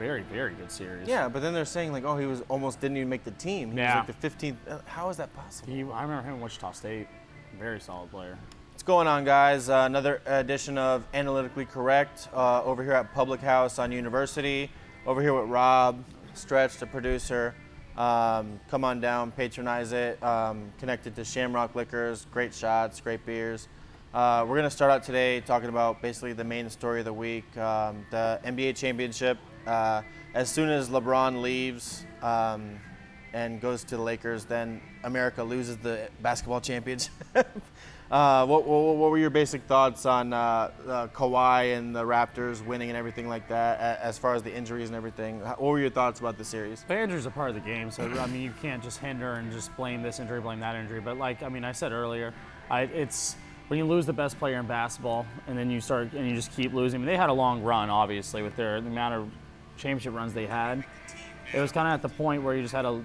very, very good series. Yeah, but then they're saying like, oh, he was almost didn't even make the team. He was like the 15th. How is that possible? I remember him in Wichita State. Very solid player. What's going on, guys? Another edition of Analytically Correct over here at Public House on University. Over here with Rob, Stretch, the producer. Come on down, patronize it. Connected to Shamrock Liquors, great shots, great beers. We're going to start out today talking about basically the main story of the week, the NBA championship. As soon as LeBron leaves and goes to the Lakers, then America loses the basketball championship. What were your basic thoughts on Kawhi and the Raptors winning and everything like that, as far as the injuries and everything? What were your thoughts about the series? The injuries are part of the game, so I mean, you can't just hinder and just blame this injury, blame that injury. But like, I mean, I said earlier, it's when you lose the best player in basketball and then you just keep losing. I mean, they had a long run, obviously, with the amount of championship runs they had. It was kind of at the point where you just had to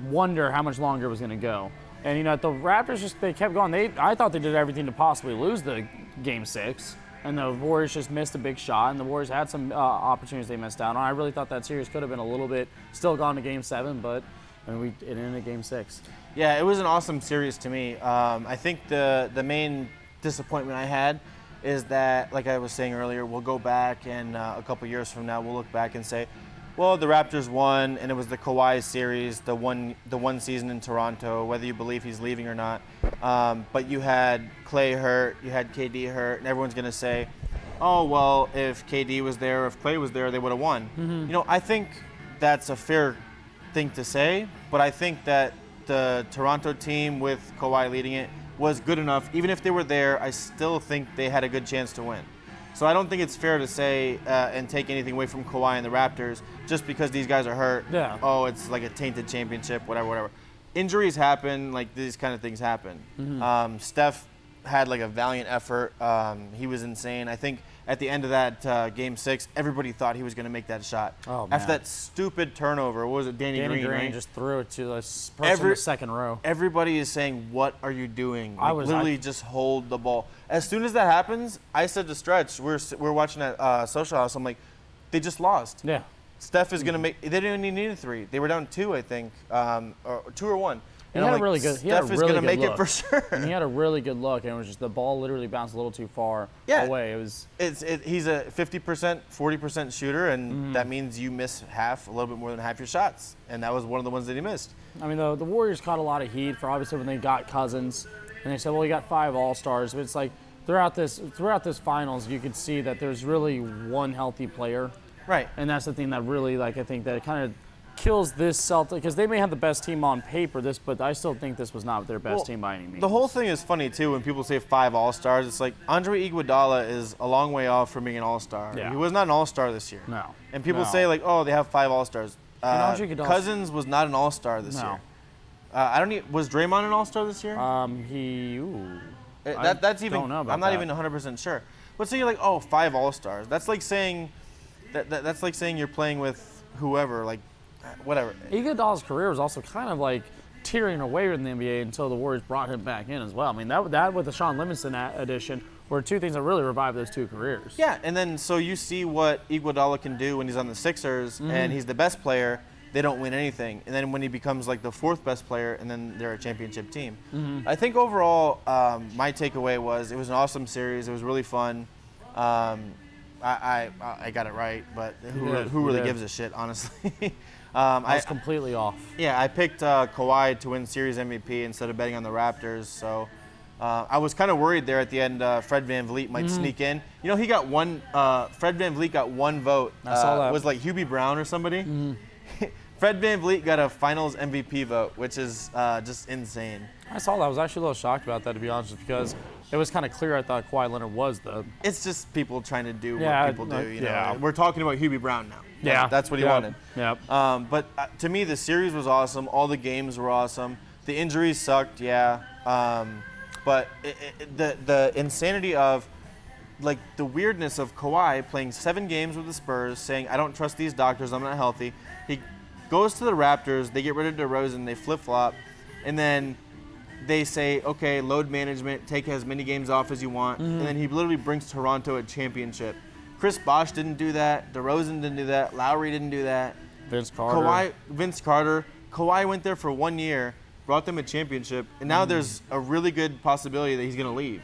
wonder how much longer it was going to go. And, you know, the Raptors they kept going. I thought they did everything to possibly lose the Game 6. And the Warriors just missed a big shot. And the Warriors had some opportunities they missed out on. I really thought that series could have been a little bit still gone to Game 7. But, I mean, it ended Game 6. Yeah, it was an awesome series to me. I think the main disappointment I had is that, like I was saying earlier, we'll go back and a couple years from now we'll look back and say, well, the Raptors won, and it was the Kawhi series, the one season in Toronto, whether you believe he's leaving or not. But you had Klay hurt, you had KD hurt, and everyone's going to say, oh, well, if KD was there, if Klay was there, they would have won. Mm-hmm. You know, I think that's a fair thing to say, but I think that the Toronto team with Kawhi leading it was good enough. Even if they were there, I still think they had a good chance to win. So I don't think it's fair to say and take anything away from Kawhi and the Raptors just because these guys are hurt. Yeah. Oh, it's like a tainted championship, whatever. Injuries happen, like these kind of things happen. Mm-hmm. Steph had like a valiant effort. He was insane. I think at the end of that Game 6, everybody thought he was going to make that shot. Oh, man. After that stupid turnover, what was it, Danny Green, right? Just threw it to the person in the second row. Everybody is saying, what are you doing? Like, just hold the ball. As soon as that happens, I said to Stretch, we're watching at Social House, I'm like, they just lost. Yeah. Steph is going to make – they didn't even need a 3. They were down 2, I think, or 2 or 1. He had a really good. Steph is going to make it for sure. And he had a really good look, and it was just the ball literally bounced a little too far away. It was. He's a 50%, 40% shooter, and that means you miss a little bit more than half your shots, and that was one of the ones that he missed. I mean, the Warriors caught a lot of heat for obviously when they got Cousins, and they said, well, you got 5 All-Stars, but it's like throughout this finals, you could see that there's really one healthy player, right? And that's the thing that really, like, I think that it kind of kills this Celtic, because they may have the best team on paper, but I still think this was not their best team by any means. The whole thing is funny too when people say 5 All-Stars. It's like Andre Iguodala is a long way off from being an All-Star. Yeah. He was not an All-Star this year. No. And people say like, oh, they have 5 All-Stars. Cousins was not an All-Star this year. Was Draymond an All-Star this year? That's even. Don't know about I'm not that. even 100% sure. But say you're like, oh, 5 All-Stars. That's like saying that's like saying you're playing with whoever, like. Whatever. Iguodala's career was also kind of like tearing away in the NBA until the Warriors brought him back in as well. I mean, that with the Sean Livingston addition were 2 things that really revived those 2 careers. Yeah, and then so you see what Iguodala can do when he's on the Sixers and he's the best player. They don't win anything, and then when he becomes like the 4th best player, and then they're a championship team. I think overall, my takeaway was it was an awesome series. It was really fun. I got it right, but who really gives a shit, honestly? I was completely off. Yeah, I picked Kawhi to win Series MVP instead of betting on the Raptors. So I was kind of worried there at the end. Fred VanVleet might sneak in. You know, he got one. Fred VanVleet got 1 vote. I saw that. It was like Hubie Brown or somebody. Fred VanVleet got a Finals MVP vote, which is just insane. I saw that. I was actually a little shocked about that, to be honest, because it was kind of clear I thought Kawhi Leonard was the. It's just people trying to do what people do. You know, yeah. We're talking about Hubie Brown now. Yeah, that's what he wanted. Yep. But to me, the series was awesome. All the games were awesome. The injuries sucked, yeah. But the insanity of, like, the weirdness of Kawhi playing 7 games with the Spurs, saying, I don't trust these doctors, I'm not healthy. He goes to the Raptors, they get rid of DeRozan, they flip-flop, and then they say, okay, load management, take as many games off as you want, and then he literally brings Toronto a championship. Chris Bosh didn't do that. DeRozan didn't do that. Lowry didn't do that. Vince Carter. Vince Carter. Kawhi went there for 1 year, brought them a championship, and now there's a really good possibility that he's going to leave.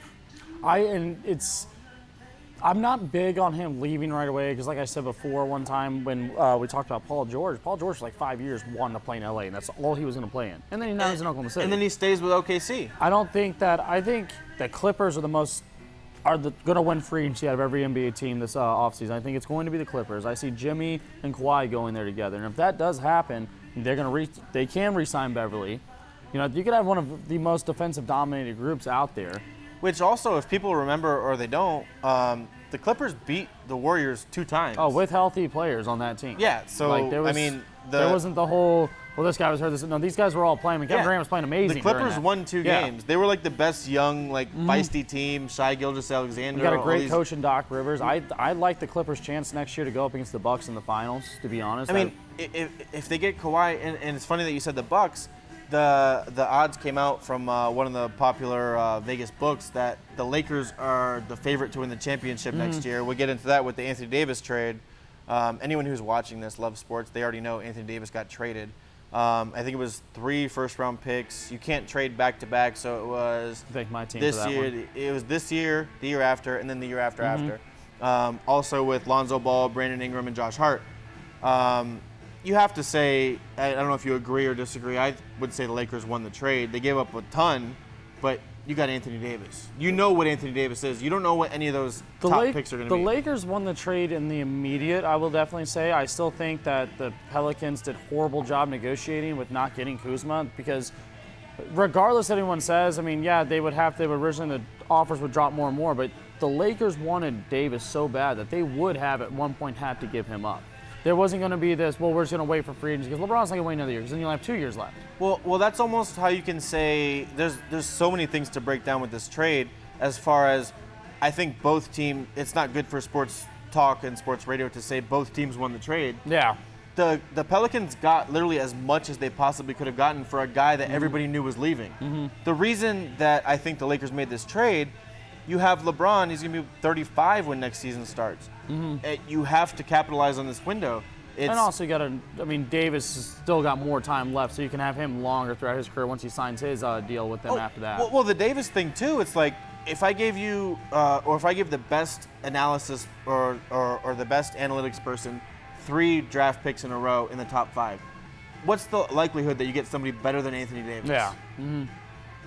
I'm not big on him leaving right away because, like I said before, one time when we talked about Paul George for like 5 years wanted to play in LA, and that's all he was going to play in. And then now he's in Oklahoma City. And then he stays with OKC. I think the Clippers are going to win free agency out of every NBA team this offseason. I think it's going to be the Clippers. I see Jimmy and Kawhi going there together, and if that does happen, they can re-sign Beverly. You know, you could have one of the most defensive-dominated groups out there. Which also, if people remember or they don't, the Clippers beat the Warriors 2 times. Oh, with healthy players on that team. Yeah, so there wasn't the whole. Well, this guy was hurt. No, these guys were all playing. Kevin Durant was playing amazing. The Clippers won 2 games. They were like the best young, feisty team. Shai Gilgeous-Alexander. We got a great coach in Doc Rivers. I like the Clippers' chance next year to go up against the Bucks in the finals. To be honest, I mean, if they get Kawhi, and it's funny that you said the Bucks. The odds came out from one of the popular Vegas books that the Lakers are the favorite to win the championship next year. We'll get into that with the Anthony Davis trade. Anyone who's watching this loves sports. They already know Anthony Davis got traded. I think it was 3 first-round picks. You can't trade back-to-back, so it was my team this for that year. one. It was this year, the year after, and then the year after. Also with Lonzo Ball, Brandon Ingram, and Josh Hart. You have to say, I don't know if you agree or disagree, I would say the Lakers won the trade. They gave up a ton, but you got Anthony Davis. You know what Anthony Davis is. You don't know what any of those top picks are going to be. The Lakers won the trade in the immediate, I will definitely say. I still think that the Pelicans did a horrible job negotiating with not getting Kuzma because regardless of what anyone says, I mean, yeah, they would originally, the offers would drop more and more, but the Lakers wanted Davis so bad that they would have at one point had to give him up. There wasn't going to be this, we're just going to wait for free agency because LeBron's not going to wait another year because then you'll have 2 years left. Well, that's almost how you can say there's so many things to break down with this trade as far as I think both teams, it's not good for sports talk and sports radio to say both teams won the trade. Yeah. The Pelicans got literally as much as they possibly could have gotten for a guy that everybody knew was leaving. The reason that I think the Lakers made this trade, you have LeBron, he's going to be 35 when next season starts. You have to capitalize on this window. And also Davis has still got more time left, so you can have him longer throughout his career once he signs his deal with them after that. Well, the Davis thing too, it's like if I gave you, or if I give the best analysis or the best analytics person 3 draft picks in a row in the top 5, what's the likelihood that you get somebody better than Anthony Davis? Yeah.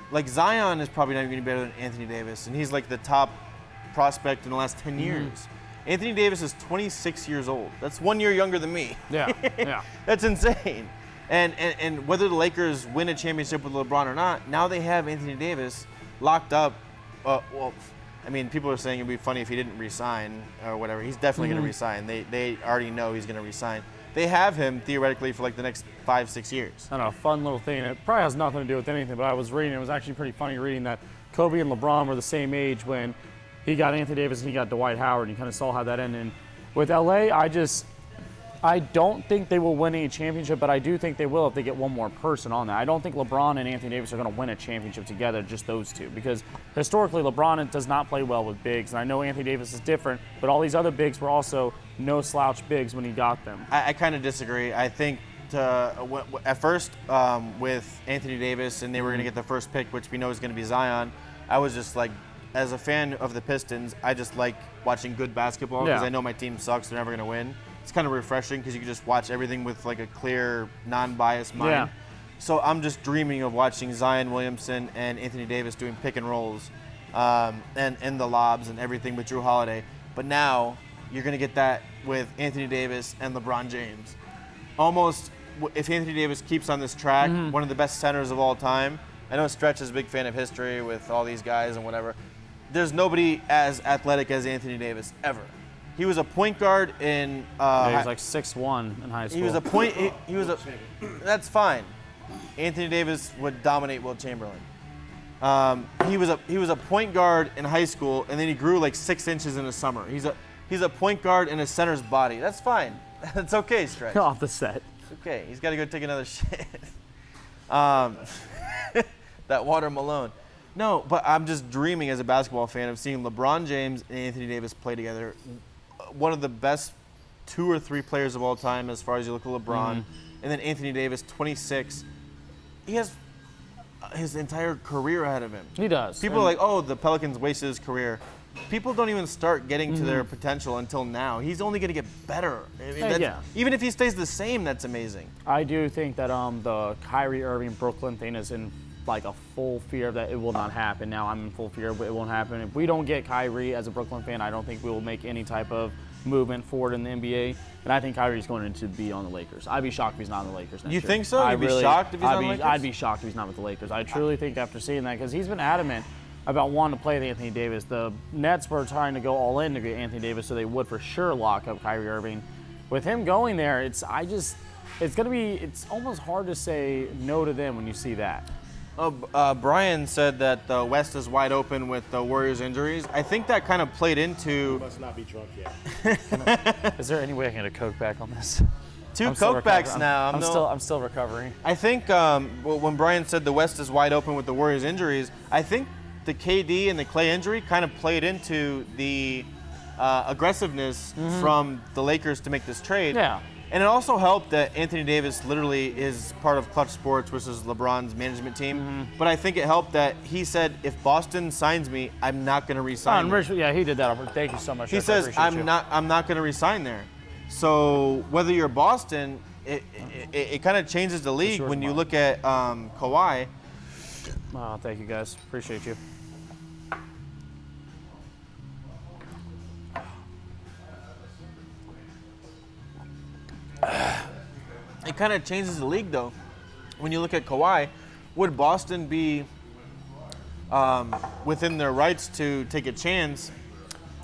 Like Zion is probably not even going to be better than Anthony Davis, and he's like the top prospect in the last 10 years. Anthony Davis is 26 years old. That's 1 year younger than me. Yeah. That's insane. And whether the Lakers win a championship with LeBron or not, now they have Anthony Davis locked up. People are saying it'd be funny if he didn't resign or whatever. He's definitely going to resign. They already know he's going to resign. They have him theoretically for like the next 5-6 years. I don't know, fun little thing. It probably has nothing to do with anything, but I was reading. It was actually pretty funny reading that Kobe and LeBron were the same age when he got Anthony Davis and he got Dwight Howard. And you kind of saw how that ended. And with LA, I don't think they will win any championship, but I do think they will if they get one more person on that. I don't think LeBron and Anthony Davis are going to win a championship together, just those two, because historically LeBron does not play well with bigs, and I know Anthony Davis is different, but all these other bigs were also no slouch bigs when he got them. I kind of disagree. I think at first with Anthony Davis, and they were going to get the first pick, which we know is going to be Zion, I was just like, as a fan of the Pistons, I just like watching good basketball because I know my team sucks. They're never going to win. It's kind of refreshing because you can just watch everything with like a clear, non-biased mind. Yeah. So I'm just dreaming of watching Zion Williamson and Anthony Davis doing pick and rolls and the lobs and everything with Drew Holiday. But now you're going to get that with Anthony Davis and LeBron James. Almost, if Anthony Davis keeps on this track, one of the best centers of all time. I know Stretch is a big fan of history with all these guys and whatever. There's nobody as athletic as Anthony Davis ever. He was a point guard in. He was like 6'1" in high school. He was a point. He was a. That's fine. Anthony Davis would dominate Wilt Chamberlain. He was a point guard in high school, and then he grew like 6 inches in the summer. He's a point guard in a center's body. That's fine. That's okay, Stretch. Off the set. Okay, he's got to go take another shit. That water Malone. No, but I'm just dreaming as a basketball fan of seeing LeBron James and Anthony Davis play together one of the best 2 or 3 players of all time as far as you look at LeBron. And then Anthony Davis, 26. He has his entire career ahead of him. He does. People are like, oh, the Pelicans wasted his career. People don't even start getting to their potential until now. He's only going to get better. I mean, even if he stays the same, that's amazing. I do think that the Kyrie Irving Brooklyn thing is in like a full fear that it will not happen. Now I'm in full fear, but it won't happen. If we don't get Kyrie as a Brooklyn fan, I don't think we will make any type of movement forward in the NBA. And I think Kyrie's going to be on the Lakers. I'd be shocked if he's not on the Lakers next year. You think so? You'd be shocked if he's on the Lakers? I'd be shocked if he's not with the Lakers. I truly think after seeing that, because he's been adamant about wanting to play with Anthony Davis. The Nets were trying to go all in to get Anthony Davis, so they would for sure lock up Kyrie Irving. With him going there, it's almost hard to say no to them when you see that. Brian said that the West is wide open with the Warriors' injuries. I think that kind of played into. You must not be drunk yet. Is there any way I can get a Coke back on this? 2 Cokebacks now. I'm still recovering. I think when Brian said the West is wide open with the Warriors' injuries, I think the KD and the Clay injury kind of played into the aggressiveness from the Lakers to make this trade. Yeah. And it also helped that Anthony Davis literally is part of Clutch Sports, which is LeBron's management team. But I think it helped that he said, if Boston signs me, I'm not going to re-sign. Yeah, he did that. Thank you so much. He says, I'm not going to re-sign there. So whether you're Boston, it kind of changes the league when you look at Kawhi. Oh, thank you guys. Appreciate you. It kind of changes the league, though. When you look at Kawhi, would Boston be within their rights to take a chance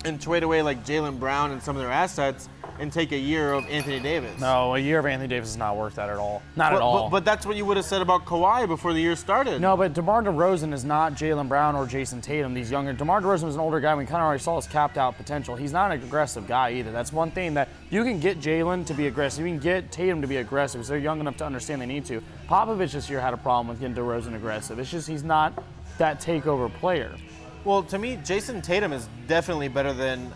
and trade away like Jaylen Brown and some of their assets and take a year of Anthony Davis? No, a year of Anthony Davis is not worth that at all. Not at all. But that's what you would have said about Kawhi before the year started. No, but DeMar DeRozan is not Jaylen Brown or Jason Tatum. These younger DeMar DeRozan was an older guy. We kind of already saw his capped out potential. He's not an aggressive guy either. That's one thing that you can get Jaylen to be aggressive. You can get Tatum to be aggressive because they're young enough to understand they need to. Popovich this year had a problem with getting DeRozan aggressive. It's just he's not that takeover player. Well, to me, Jason Tatum is definitely better than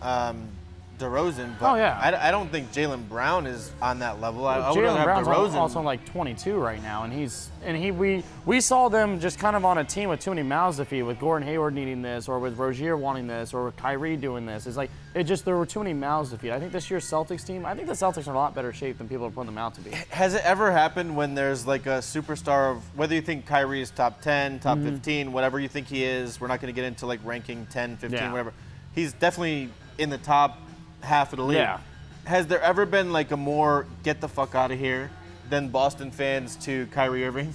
DeRozan, but I don't think Jaylen Brown is on that level. Jaylen Brown's also like 22 right now, and we saw them just kind of on a team with too many mouths to feed, with Gordon Hayward needing this, or with Rozier wanting this, or with Kyrie doing this. It's like there were too many mouths to feed. I think this year's Celtics team, I think the Celtics are in a lot better shape than people are putting them out to be. Has it ever happened when there's like a superstar of, whether you think Kyrie is top 10, top 15, whatever you think he is, we're not going to get into like ranking 10, 15, whatever. He's definitely in the top half of the league. Yeah. Has there ever been like a more get the fuck out of here than Boston fans to Kyrie Irving?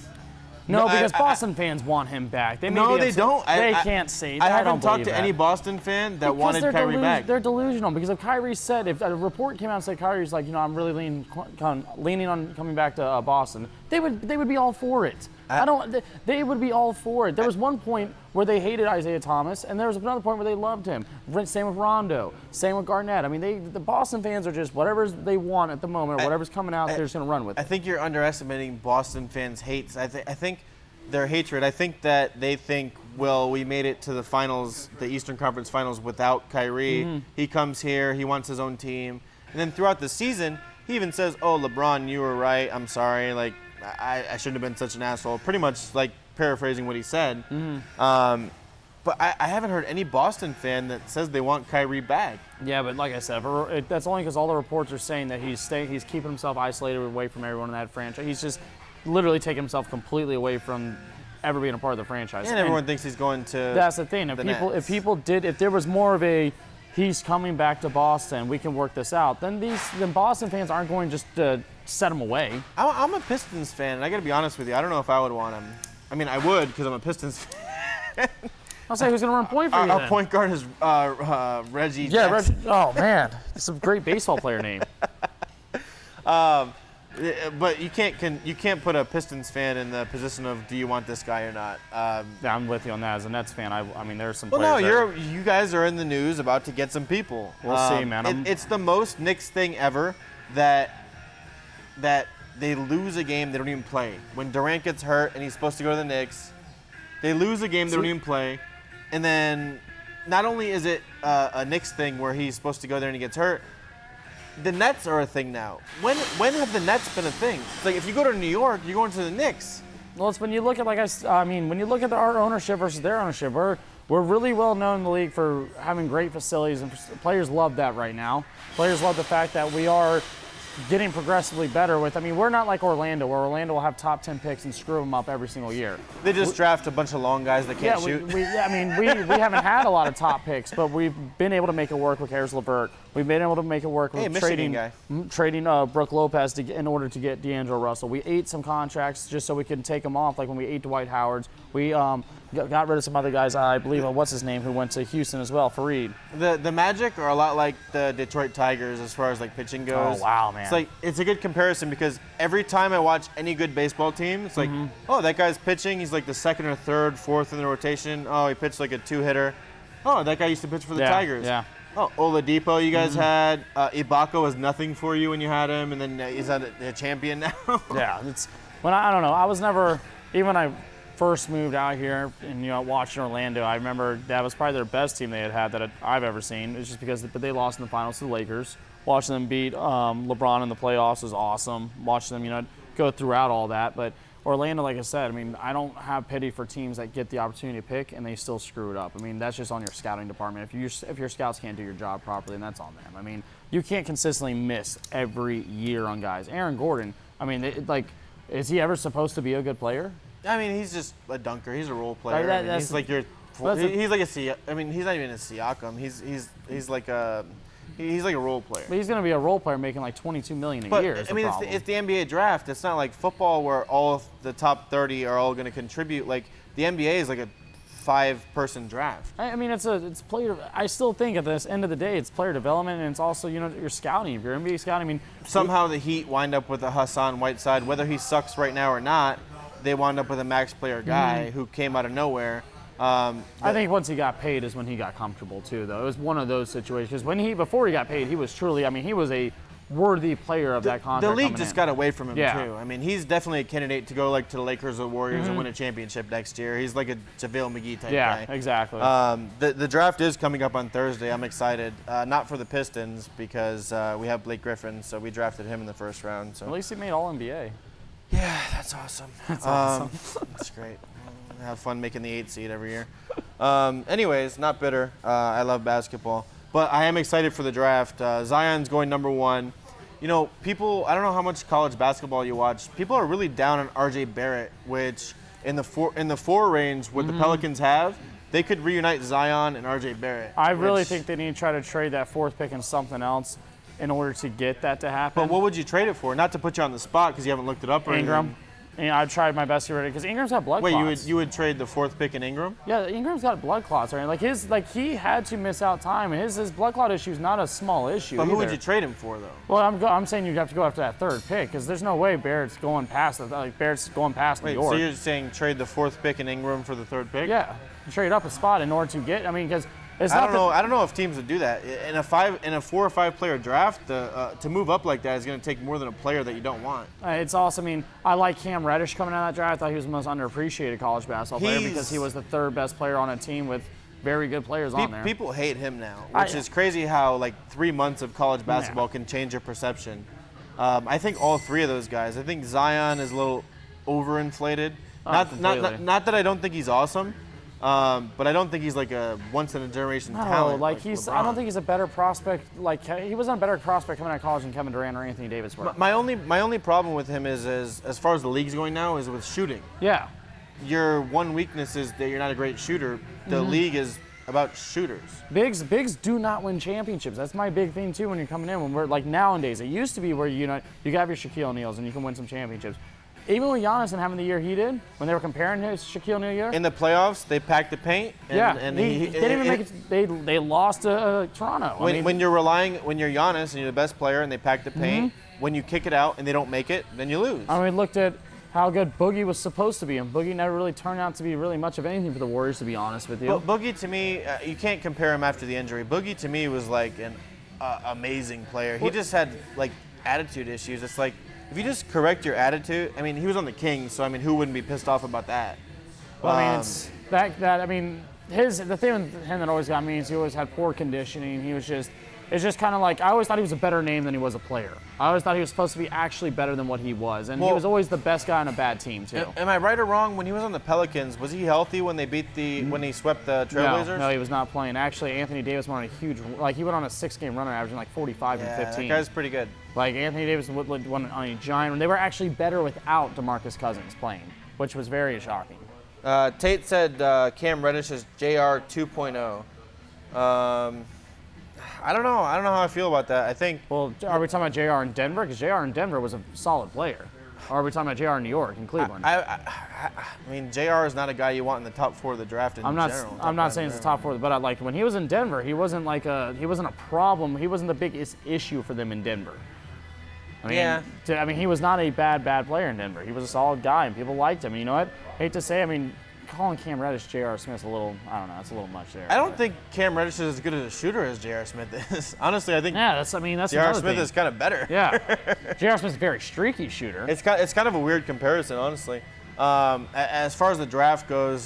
No, because Boston fans want him back. They don't. They can't say. I haven't talked to any Boston fan that wanted Kyrie back. They're delusional because if Kyrie said, if a report came out and said Kyrie's like, I'm really leaning on coming back to Boston, they would be all for it. They would be all for it. There was one point where they hated Isaiah Thomas, and there was another point where they loved him. Same with Rondo, same with Garnett. I mean, the Boston fans are just whatever they want at the moment, or whatever's coming out, they're just going to run with it. I think you're underestimating Boston fans' hates. I think their hatred. I think that they think, well, we made it to the finals, the Eastern Conference Finals without Kyrie. He comes here, he wants his own team, and then throughout the season, he even says, "Oh, LeBron, you were right. I'm sorry. Like, I shouldn't have been such an asshole." Pretty much like paraphrasing what he said. But I haven't heard any Boston fan that says they want Kyrie back. Yeah, but like I said, that's only because all the reports are saying that he's keeping himself isolated away from everyone in that franchise. He's just literally taking himself completely away from ever being a part of the franchise. And everyone thinks he's going to. That's the thing. If there was more of a he's coming back to Boston, we can work this out, then Boston fans aren't going just to set him away. I'm a Pistons fan, and I got to be honest with you. I don't know if I would want him. I mean, I would because I'm a Pistons fan. I'll say who's going to run point for you. Our point guard is Reggie. Yeah, Reggie. Oh man, it's a great baseball player name. But you can't put a Pistons fan in the position of do you want this guy or not. Yeah, I'm with you on that. As a Nets fan, I mean there's some. Well, no, you guys are in the news about to get some people. We'll see, man. It's the most Knicks thing ever that they lose a game they don't even play. When Durant gets hurt and he's supposed to go to the Knicks, they lose a game they don't even play, and then not only is it a Knicks thing where he's supposed to go there and he gets hurt, the Nets are a thing now. When have the Nets been a thing? It's like if you go to New York, you're going to the Knicks. Well, it's when you look at when you look at our ownership versus their ownership, we're really well known in the league for having great facilities, and players love that right now. Players love the fact that we are getting progressively better with. I mean, we're not like Orlando, where Orlando will have top 10 picks and screw them up every single year. They just draft a bunch of long guys that can't shoot. We haven't had a lot of top picks, but we've been able to make it work with Harris LeVert. We've been able to make it work with trading Brooke Lopez in order to get D'Angelo Russell. We ate some contracts just so we could take them off, like when we ate Dwight Howard's. We got rid of some other guys. I believe what's his name, who went to Houston as well, Fareed. The Magic are a lot like the Detroit Tigers as far as like pitching goes. Oh wow, man! It's a good comparison because every time I watch any good baseball team, it's like, oh, that guy's pitching. He's like the second or third, fourth in the rotation. Oh, he pitched like a 2-hitter. Oh, that guy used to pitch for the Tigers. Yeah. Oh, Oladipo, you guys had. Ibaka was nothing for you when you had him, and then he's a champion now. Yeah, I don't know. I was never, even when I first moved out here and watching Orlando, I remember that was probably their best team they had that I've ever seen. It's just because they lost in the finals to the Lakers. Watching them beat LeBron in the playoffs was awesome. Watching them, go throughout all that. But Orlando, like I said, I mean, I don't have pity for teams that get the opportunity to pick and they still screw it up. I mean, that's just on your scouting department. If your scouts can't do your job properly, then that's on them. I mean, you can't consistently miss every year on guys. Aaron Gordon, I mean, is he ever supposed to be a good player? I mean, he's just a dunker. He's a role player. He's like he's not even a Siakam. He's like a role player. But he's going to be a role player making like $22 million a year. I mean, it's the NBA draft. It's not like football where all of the top 30 are all going to contribute. Like the NBA is like a 5-person draft. I mean, it's player. I still think at the end of the day, it's player development, and it's also your scouting. If you're NBA scouting, I mean, somehow the Heat wind up with a Hassan Whiteside, whether he sucks right now or not. They wound up with a max player guy who came out of nowhere. I think once he got paid is when he got comfortable too, though. It was one of those situations. Before he got paid, he was truly, I mean, he was a worthy player of that contract. The league just got away from him too. I mean, he's definitely a candidate to go like to the Lakers or Warriors and win a championship next year. He's like a JaVale McGee type guy. Yeah, exactly. The draft is coming up on Thursday. I'm excited. Not for the Pistons because we have Blake Griffin, so we drafted him in the first round. So at least he made All-NBA. Yeah, that's awesome. That's awesome. That's great. Have fun making the 8 seed every year. Anyways, not bitter. I love basketball. But I am excited for the draft. Zion's going number 1. People, I don't know how much college basketball you watch. People are really down on RJ Barrett, which in the 4 range, what the Pelicans have, they could reunite Zion and RJ Barrett. I really think they need to try to trade that 4th pick and something else in order to get that to happen. But what would you trade it for? Not to put you on the spot because you haven't looked it up or Ingram. anything. And I've tried my best to get rid of it because Ingram's got blood clots. Wait, you would trade the 4th pick in Ingram? Yeah, Ingram's got blood clots, right? He had to miss out time, and his blood clot issue is not a small issue. But who would you trade him for, though? Well, I'm saying you'd have to go after that 3rd pick because there's no way Barrett's going past New York. So you're saying trade the 4th pick in Ingram for the 3rd pick? Yeah, you trade up a spot in order to get. I mean, because. I don't know if teams would do that in a 4 or 5 player draft. To move up like that is going to take more than a player that you don't want. It's also. I mean, I like Cam Reddish coming out of that draft. I thought he was the most underappreciated college basketball player because he was the 3rd best player on a team with very good players on there. People hate him now, which is crazy. How 3 months of college basketball can change your perception. I think all 3 of those guys. I think Zion is a little overinflated. Not that I don't think he's awesome. But I don't think he's like a once-in-a-generation talent. I don't think he's a better prospect. He wasn't a better prospect coming out of college than Kevin Durant or Anthony Davis were. My only problem with him is as far as the league's going now is with shooting. Yeah. Your one weakness is that you're not a great shooter. The league is about shooters. Bigs do not win championships. That's my big thing too when you're coming in. When we're nowadays, it used to be where you have your Shaquille O'Neals and you can win some championships. Even with Giannis and having the year he did, when they were comparing his Shaquille O'Neal year. In the playoffs, they packed the paint. And they didn't even make it. They lost to Toronto. When you're Giannis and you're the best player and they pack the paint, when you kick it out and they don't make it, then you lose. I mean, looked at how good Boogie was supposed to be, and Boogie never really turned out to be really much of anything for the Warriors, to be honest with you. Boogie, to me, you can't compare him after the injury. Boogie, to me, was like an amazing player. He just had attitude issues. It's like, if you just correct your attitude, I mean, he was on the Kings, so I mean, who wouldn't be pissed off about that? Well, I mean, it's the thing with him that always got me is he always had poor conditioning. He was just It's just kind of like, I always thought he was a better name than he was a player. I always thought he was supposed to be actually better than what he was. And he was always the best guy on a bad team, too. Am I right or wrong? When he was on the Pelicans, was he healthy when they when he swept the Trailblazers? No, he was not playing. Actually, Anthony Davis went on a huge, he went on a 6-game run averaging like 45 and 15. That guy's pretty good. Like, Anthony Davis went on a giant run. They were actually better without DeMarcus Cousins playing, which was very shocking. Tate said Cam Reddish is JR 2.0. I don't know. I don't know how I feel about that. I think. Well, are we talking about JR in Denver? Because JR in Denver was a solid player. Or are we talking about JR in New York and Cleveland? I mean, JR is not a guy you want in the top 4 of the draft in general. I'm not saying it's the top 4, but like when he was in Denver, he wasn't a problem. He wasn't the biggest issue for them in Denver. I mean, he was not a bad player in Denver. He was a solid guy, and people liked him. You know what? Hate to say, I mean, calling Cam Reddish J.R. Smith's a little, I don't know, it's a little much there. I don't think Cam Reddish is as good as a shooter as J.R. Smith is. Honestly, I think that's J.R. Smith is kind of better. Yeah. J.R. Smith's a very streaky shooter. It's kind of a weird comparison, honestly. As far as the draft goes,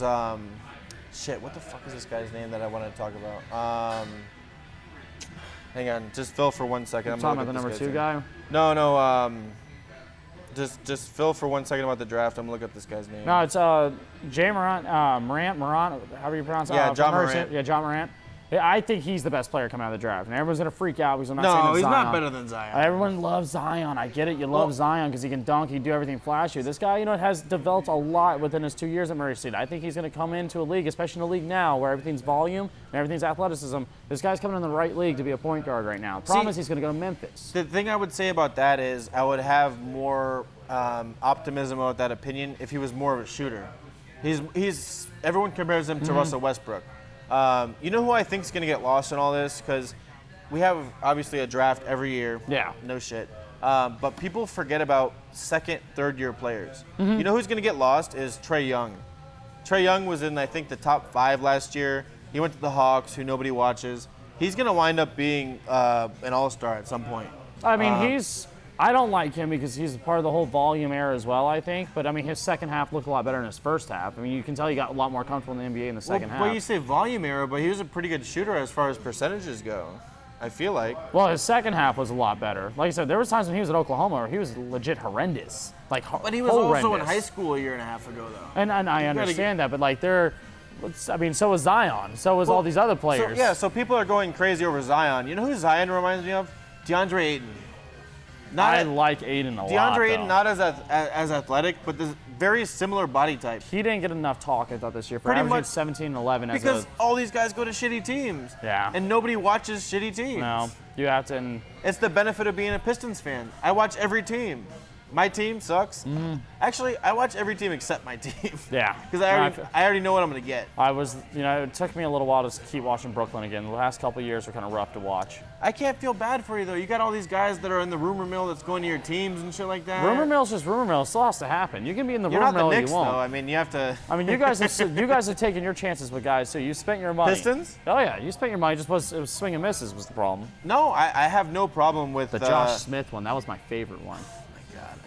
shit, what the fuck is this guy's name that I wanted to talk about? Hang on, just Phil for 1 second. I'm talking about the number 2 guy? No, just Phil for 1 second about the draft. I'm gonna look up this guy's name. No, it's Jay Morant, however you pronounce it. Yeah, John Morant. Yeah, John Morant. Yeah, I think he's the best player coming out of the draft, and everyone's gonna freak out because I'm not saying No, it's he's Zion. not better than Zion. Everyone loves Zion. I get it. You love Zion because he can dunk, he can do everything flashy. This guy, has developed a lot within his 2 years at Murray State. I think he's going to come into a league, especially in a league now where everything's volume and everything's athleticism. This guy's coming in the right league to be a point guard right now. Promise he's going to go to Memphis. The thing I would say about that is I would have more optimism about that opinion if he was more of a shooter. Everyone compares him to Russell Westbrook. You know who I think is going to get lost in all this? Because we have obviously a draft every year. Yeah. No shit. But people forget about second, third-year players. You know who's going to get lost is Trae Young. Trae Young was in, I think, the top 5 last year. He went to the Hawks, who nobody watches. He's going to wind up being an all-star at some point. I mean, I don't like him because he's part of the whole volume era as well, I think. But, I mean, his second half looked a lot better than his first half. I mean, you can tell he got a lot more comfortable in the NBA in the second half. Well, you say volume era, but he was a pretty good shooter as far as percentages go, I feel like. Well, his second half was a lot better. Like I said, there was times when he was at Oklahoma where he was legit horrendous. But he was also in high school a year and a half ago, though. And I understand that, but, like, so was Zion. So was all these other players. So people are going crazy over Zion. You know who Zion reminds me of? DeAndre Ayton. I like Aiden a lot. DeAndre Ayton, not as athletic, but this very similar body type. He didn't get enough talk, I thought, this year for Pretty averaging much 17 and 11. Because all these guys go to shitty teams. Yeah. And nobody watches shitty teams. No, you have to. And it's the benefit of being a Pistons fan. I watch every team. My team sucks. Actually, I watch every team except my team. Yeah. Because I already know what I'm going to get. It took me a little while to keep watching Brooklyn again. The last couple of years were kind of rough to watch. I can't feel bad for you, though. You got all these guys that are in the rumor mill that's going to your teams and shit like that. Rumor mill's just rumor mill. It still has to happen. You can be in the You're rumor not the mill Knicks, you won't. though. I mean, you have to. I mean, you guys have taken your chances with guys too. You spent your money. Pistons? Oh yeah, you spent your money. It was swing and misses was the problem. No, I have no problem with The Josh Smith one. That was my favorite one.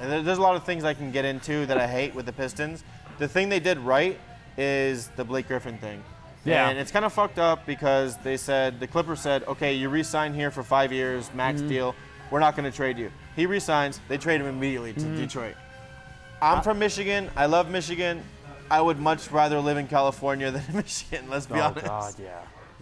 And there's a lot of things I can get into that I hate with the Pistons. The thing they did right is the Blake Griffin thing. Yeah. And it's kind of fucked up because the Clippers said, okay, you re-sign here for 5 years, max deal. We're not going to trade you. He re-signs. They trade him immediately to Detroit. I'm from Michigan. I love Michigan. I would much rather live in California than in Michigan, let's be honest. Oh, God,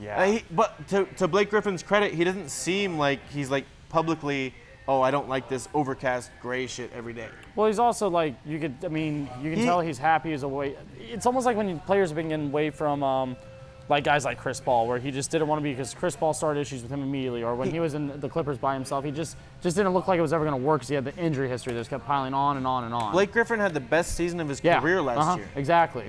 yeah. But to Blake Griffin's credit, he doesn't seem like he's like publicly, oh, I don't like this overcast gray shit every day. Well, he's also like, you can tell he's happy as away. It's almost like when players have been getting away from like guys like Chris Paul, where he just didn't want to be because Chris Paul started issues with him immediately, or when he was in the Clippers by himself, he just didn't look like it was ever going to work because he had the injury history that just kept piling on and on and on. Blake Griffin had the best season of his career last year. Exactly.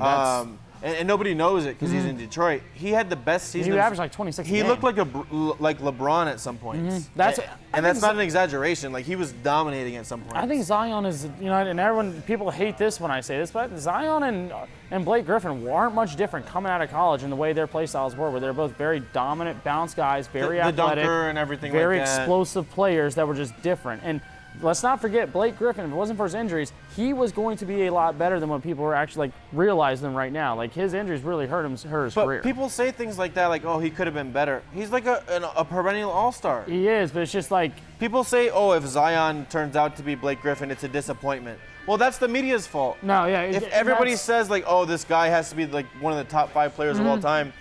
And nobody knows it because he's in Detroit. He had the best season. He averaged like 26. He looked like LeBron at some points. That's not an exaggeration. Like he was dominating at some point. I think Zion is, and people hate this when I say this, but Zion and Blake Griffin aren't much different coming out of college in the way their play styles were, where they're both very dominant bounce guys, very athletic, dunker and everything very like that. explosive players that were just different. And let's not forget Blake Griffin. If it wasn't for his injuries, he was going to be a lot better than what people are actually like realizing right now. Like his injuries really hurt his But career. people say things like that, like, oh, he could have been better. He's like a perennial all-star. He is, but it's just like People say, oh, if Zion turns out to be Blake Griffin, it's a disappointment. Well, that's the media's fault. no, yeah. If everybody says, like, oh, this guy has to be like one of the top 5 players of all time,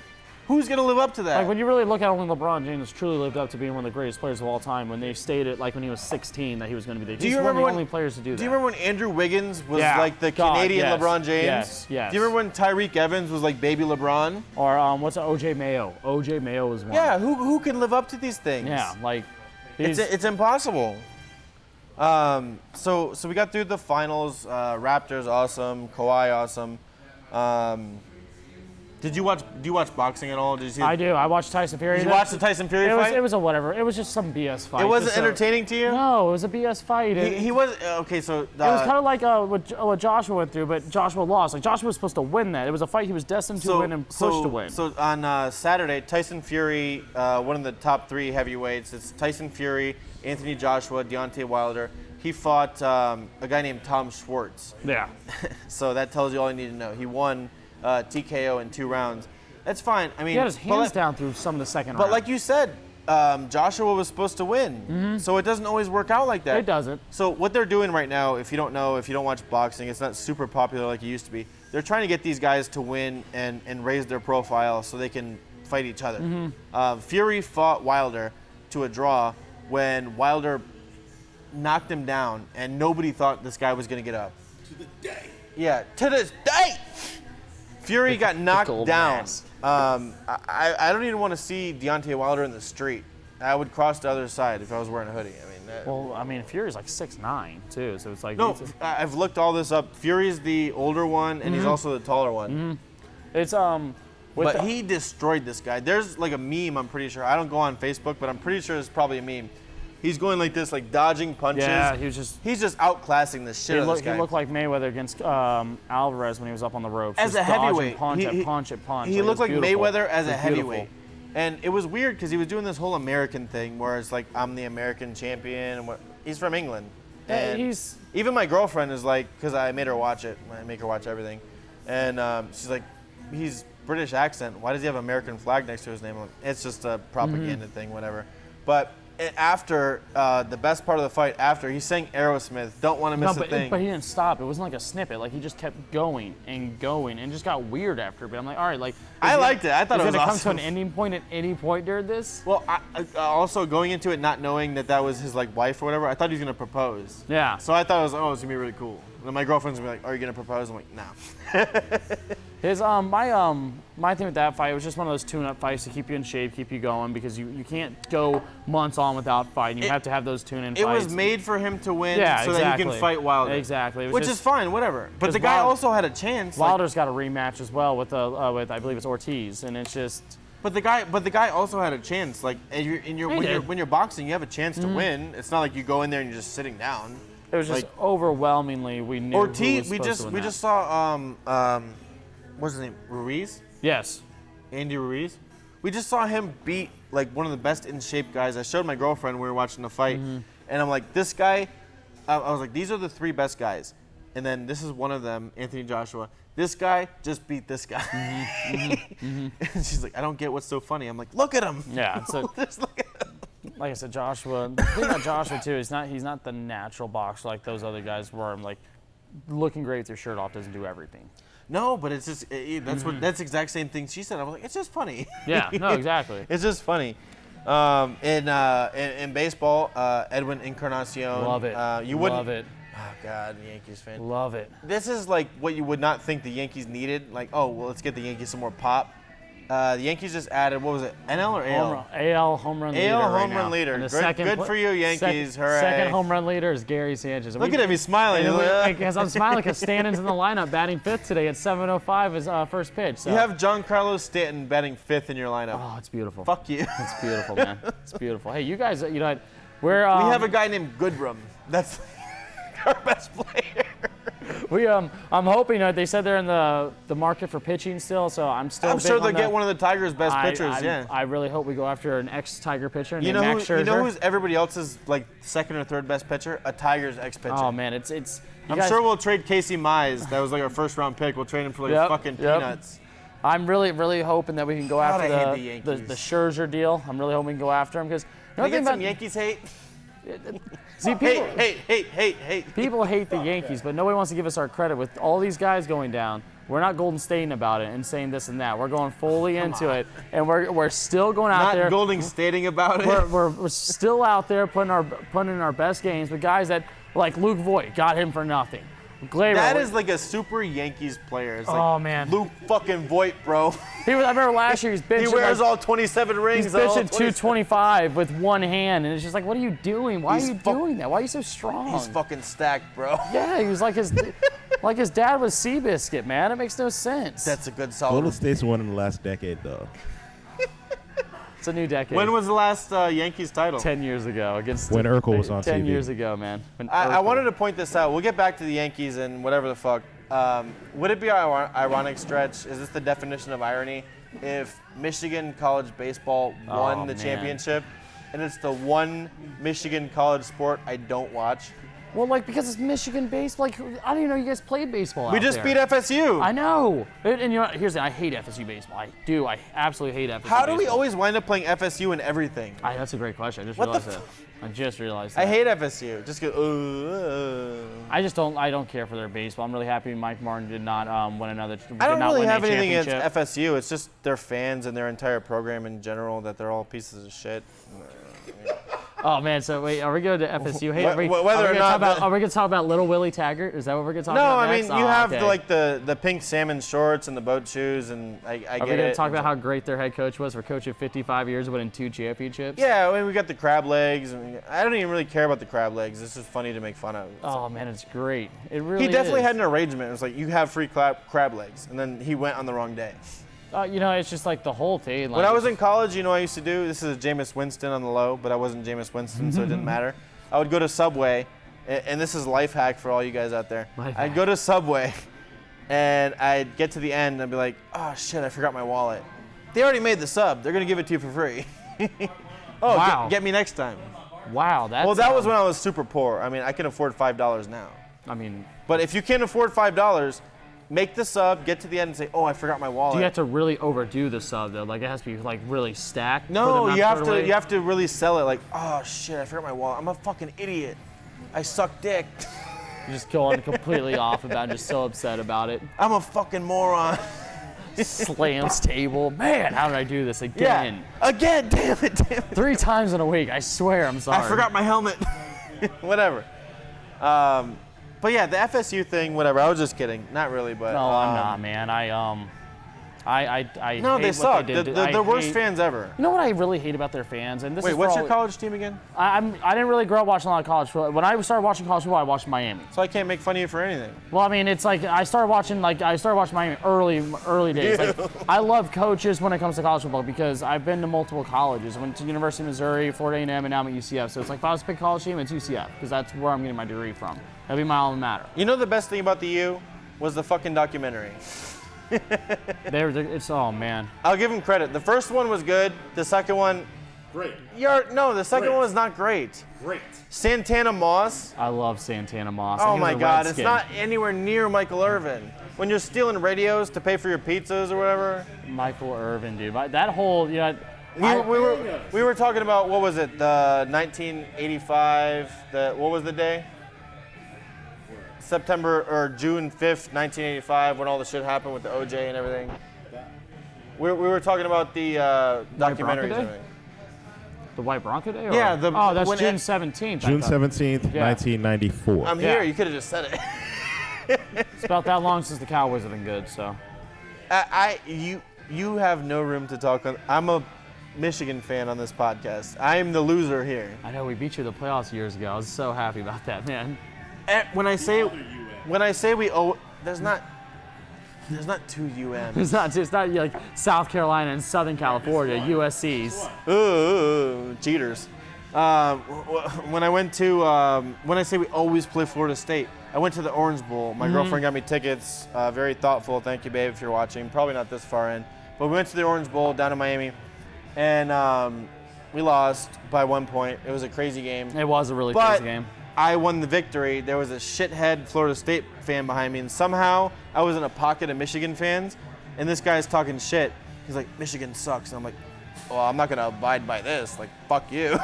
who's going to live up to that? like when you really look at it, only LeBron James truly lived up to being one of the greatest players of all time. When they stated like when he was 16 that he was going to be Do you one of remember the when- only players to do that. Do you remember when Andrew Wiggins was Yeah. like the God, Canadian yes, LeBron James? yes, yes. Do you remember when Tyreek Evans was like baby LeBron? Or what's OJ Mayo? OJ Mayo was one. Yeah, who can live up to these things? Yeah, like It's impossible. So we got through the finals. Raptors awesome. Kawhi awesome. Do you watch boxing at all? Did you see? I do. I watched Tyson Fury. Did you watch the Tyson Fury It was fight? it was a whatever. It was just some BS fight. It wasn't Just a- entertaining to you? No, it was a BS fight. He was okay. So It was kind of like what Joshua went through, but Joshua lost. Like Joshua was supposed to win that. It was a fight he was destined to win and pushed to win. So on Saturday, Tyson Fury, one of the top 3 heavyweights. It's Tyson Fury, Anthony Joshua, Deontay Wilder. He fought a guy named Tom Schwartz. Yeah. So that tells you all you need to know. He won TKO in 2 rounds. That's fine. I mean, He had his but hands like- down through some of the second But round. like you said, Joshua was supposed to win. So it doesn't always work out like that. It doesn't. So what they're doing right now, if you don't know, if you don't watch boxing, it's not super popular like it used to be. They're trying to get these guys to win and raise their profile so they can fight each other. Fury fought Wilder to a draw when Wilder knocked him down, and nobody thought this guy was going to get up. To the day. Yeah, to this day. Fury got knocked gold down. mask. I don't even want to see Deontay Wilder in the street. I would cross the other side if I was wearing a hoodie. I mean, Well, I mean, Fury's like 6'9" too, so it's like no, it's, I've looked all this up. Fury's the older one, and he's also the taller one. with But the- he destroyed this guy. There's like a meme, I'm pretty sure. I don't go on Facebook, but I'm pretty sure it's probably a meme. He's going like this, like dodging punches. Yeah, He's just outclassing the shit he out of this guy. looked like Mayweather against Alvarez when he was up on the ropes. As just a heavyweight. dodging punch at punch. He it looked was like beautiful. Mayweather as It a was beautiful. heavyweight. And it was weird because he was doing this whole American thing where it's like, I'm the American champion. And he's from England. Yeah, And even my girlfriend is like, because I made her watch it. I make her watch everything. And she's like, he's British accent. Why does he have an American flag next to his name? I'm like, it's just a propaganda thing, whatever. But after the best part of the fight, after he sang Aerosmith, "Don't Want to Miss a Thing." but he didn't stop. It wasn't like a snippet. Like he just kept going and going, and just got weird after. But I'm like, all right, like I liked it. I thought it was gonna come awesome. to an ending point at any point during this. Well, I also going into it not knowing that was his like wife or whatever, I thought he was gonna propose. Yeah. So I thought it was it's gonna be really cool. And then my girlfriend's gonna be like, "Are you gonna propose?" I'm like, "No." His my thing with that fight was just one of those tune-up fights to keep you in shape, keep you going, because you can't go months on without fighting. You have to have those tune-in It fights. was made for him to win, Yeah, so that he exactly. can fight Wilder. Exactly. It was Which just- is fine, whatever. But Because the guy Wilder- also had a chance. like- Wilder's got a rematch as well with I believe it's Ortiz, and it's just But the guy also had a chance. Like when you're boxing, you have a chance to win. It's not like you go in there and you're just sitting down. it was just Like- overwhelmingly we knew who Ortiz, was we supposed to win that. just saw what's his name? Ruiz? Yes. Andy Ruiz. We just saw him beat like one of the best in shape guys. I showed my girlfriend when we were watching the fight, and I'm like, this guy. I was like, these are the 3 best guys, and then this is one of them, Anthony Joshua. This guy just beat this guy. And she's like, I don't get what's so funny. I'm like, look at him. Yeah. So Just look at him. like I said, Joshua. The thing about Joshua too is he's not the natural boxer like those other guys were. I'm like looking great with your shirt off doesn't do everything. No, but it's just that's the exact same thing she said. I was like, it's just funny. Yeah. No. Exactly. It's just funny. In baseball, Edwin Encarnacion. Love it. You wouldn't. Love it. Oh God, Yankees fan. Love it. This is like what you would not think the Yankees needed. Like, oh well, let's get the Yankees some more pop. The Yankees just added, what was it, NL or AL? AL home run leader. AL right home now. run leader. And the Good- second good pla- for you, Yankees. Hooray. Second home run leader is Gary Sanchez. Look at him, he's smiling. He's like, Because I'm smiling because Stanton's in the lineup batting 5th today at 7:05 is first pitch. So. you have Giancarlo Stanton batting 5th in your lineup. Oh, it's beautiful. Fuck you. It's beautiful, man. It's beautiful. Hey, you guys, you know, we're We have a guy named Goodrum. That's our best player. I'm hoping that they said they're in the market for pitching still, so I'm still. I'm big sure on they'll that. get one of the Tigers' best pitchers. Yeah. I really hope we go after an ex-Tiger pitcher You named know Max Scherzer. who's everybody else's like second or third best pitcher? A Tigers ex-pitcher. Oh man, it's. I'm sure we'll trade Casey Mize. That was like our first round pick. We'll trade him for like fucking peanuts. I'm really hoping that we can go after I hate the the Yankees. Scherzer deal. I'm really hoping we can go after him because Can we get some Yankees hate? See, people, Hate. people hate the Yankees, but nobody wants to give us our credit. With all these guys going down, we're not Golden Stating about it and saying this and that. We're going fully into it, and we're still going out there. Not Golden Stating about it. We're still out there putting in our best games with guys that like Luke Voigt got him for nothing. Glaber, That is like a super Yankees player. It's like Oh, man. Luke fucking Voigt, bro. I remember last year he's benching. He wears like, all 27 rings. He's all pitching 27. 225 with one hand, and it's just like, what are you doing? Why He's are you fu- doing that? Why are you so strong? He's fucking stacked, bro. Yeah, he was like his dad was Seabiscuit, man. It makes no sense. That's a good Golden solid. State's won in the last decade, though. It's a new decade. When was the last Yankees title? 10 years ago against When Urkel was on 10 TV. years ago, man. When I Urkel- wanted to point this out. We'll get back to the Yankees and whatever the fuck. Would it be ironic stretch? Is this the definition of irony? If Michigan college baseball won Oh, the man. championship, and it's the one Michigan college sport I don't watch. Well, like because it's Michigan baseball. Like I don't even know you guys played baseball. We out just there. beat FSU. I know. And you know, here's the thing. I hate FSU baseball. I do. I absolutely hate FSU. How do we baseball. always wind up playing FSU in everything? That's a great question. I just What the realized that. I just realized that. I hate FSU. Just go. I just don't. I don't care for their baseball. I'm really happy Mike Martin did not win another. I don't really have a anything against championship. FSU. It's just their fans and their entire program in general that they're all pieces of shit. Oh man, so wait, are we going to FSU? Hey, Whether or not are we going to talk about Little Willie Taggart? Is that what we're going to talk No, about I mean next? you have okay. the pink salmon shorts and the boat shoes, and I Are get we it. going to talk about how great their head coach was for coaching 55 years, winning 2 championships? Yeah, I mean, we got the crab legs. I don't even really care about the crab legs. It's just funny to make fun of. Oh man, it's great. It really. He definitely is. had an arrangement. It was like you have free crab legs, and then he went on the wrong day. You know, it's just like the whole thing. Like, When I was in college, you know, what I used to do. This is a Jameis Winston on the low, but I wasn't Jameis Winston, so it didn't matter. I would go to Subway, and this is life hack for all you guys out there. Life I'd hack. go to Subway, and I'd get to the end, and I'd be like, oh shit, I forgot my wallet. They already made the sub. They're gonna give it to you for free. Oh, Wow. get me next time. Wow, that's. Well, that was when I was super poor. I mean, I can afford $5 now. I mean, But if you can't afford $5, make the sub, get to the end, and say, oh, I forgot my wallet. do you have to really overdo the sub though? Like it has to be like really stacked. for them No, not you have throw it to. away? You have to really sell it. Like, oh shit, I forgot my wallet. I'm a fucking idiot. I suck dick. You're just going completely off about it, just so upset about it. I'm a fucking moron. Slams table. Man, how did I do this again? Again, damn it. 3 times in a week. I swear, I'm sorry. I forgot my helmet. Whatever. But yeah, the FSU thing, whatever. I was just kidding. Not really, but. No, I'm not, man. I No, hate they what suck. They did. They're the worst hate- fans ever. You know what I really hate about their fans? And this Wait, is what's for your all- college team again? I didn't really grow up watching a lot of college football. When I started watching college football, I watched Miami. So I can't make fun of you for anything. Well, I mean, it's like I started watching Miami early days. Like, I love coaches when it comes to college football because I've been to multiple colleges. I went to University of Missouri, Florida A&M, and now I'm at UCF. So it's like if I was to pick a college team, it's UCF because that's where I'm getting my degree from. That'd be my alma mater. You know the best thing about the U was the fucking documentary. It's oh man. I'll give them credit. The first one was good. The second one, Great. the second Great. one was not great. Great. Santana Moss. I love Santana Moss. Oh He was my a God, it's Redskin. not anywhere near Michael Irvin. When you're stealing radios to pay for your pizzas or whatever. Michael Irvin, dude. That whole We were talking about, what was it, the 1985, what was the day? September or June 5th, 1985, when all the shit happened with the OJ and everything. We were talking about the White Bronco documentaries. Day? and everything. The White Bronco Day? Or? Yeah, Oh, that's when June it- 17th. June 17th, Yeah. 1994. I'm Yeah. here. You could have just said it. It's about that long since the Cowboys have been good, so. You have no room to talk on. I'm a Michigan fan on this podcast. I am the loser here. I know we beat you in the playoffs years ago. I was so happy about that, man. When I say we owe, there's not two UMs. It's not like South Carolina and Southern California, USC's. Ooh, cheaters. When I say we always play Florida State, I went to the Orange Bowl. My girlfriend got me tickets. Very thoughtful. Thank you, babe, if you're watching. Probably not this far in. But we went to the Orange Bowl down in Miami, and we lost by 1 point. It was a crazy game. It was a really But crazy game. I won the victory. There was a shithead Florida State fan behind me, and somehow I was in a pocket of Michigan fans, and this guy's talking shit. He's like, Michigan sucks. And I'm like, well, I'm not going to abide by this. Like, fuck you.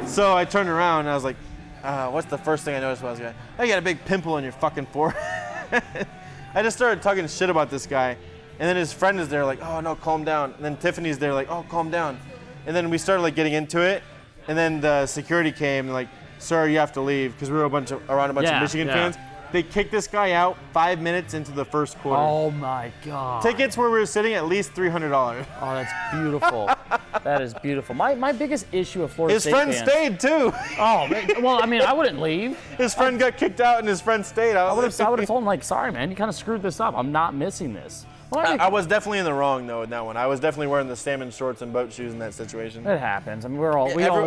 So I turned around, and I was like, what's the first thing I noticed when I was going, oh, you got a big pimple on your fucking forehead. I just started talking shit about this guy. And then his friend is there like, oh, no, calm down. And then Tiffany's there like, oh, calm down. And then we started like getting into it. And then the security came and like, sir, you have to leave, because we were around a bunch of Michigan fans. They kicked this guy out 5 minutes into the first quarter. Oh my God. Tickets where we were sitting at least $300. Oh, that's beautiful. That is beautiful. My biggest issue with Florida His State friend fans, stayed too. Oh, well, I mean, I wouldn't leave. His friend got kicked out and his friend stayed. I would have told him, like, sorry, man, you kind of screwed this up. I'm not missing this. Well, I was definitely in the wrong though in that one. I was definitely wearing the salmon shorts and boat shoes in that situation. It happens. I mean,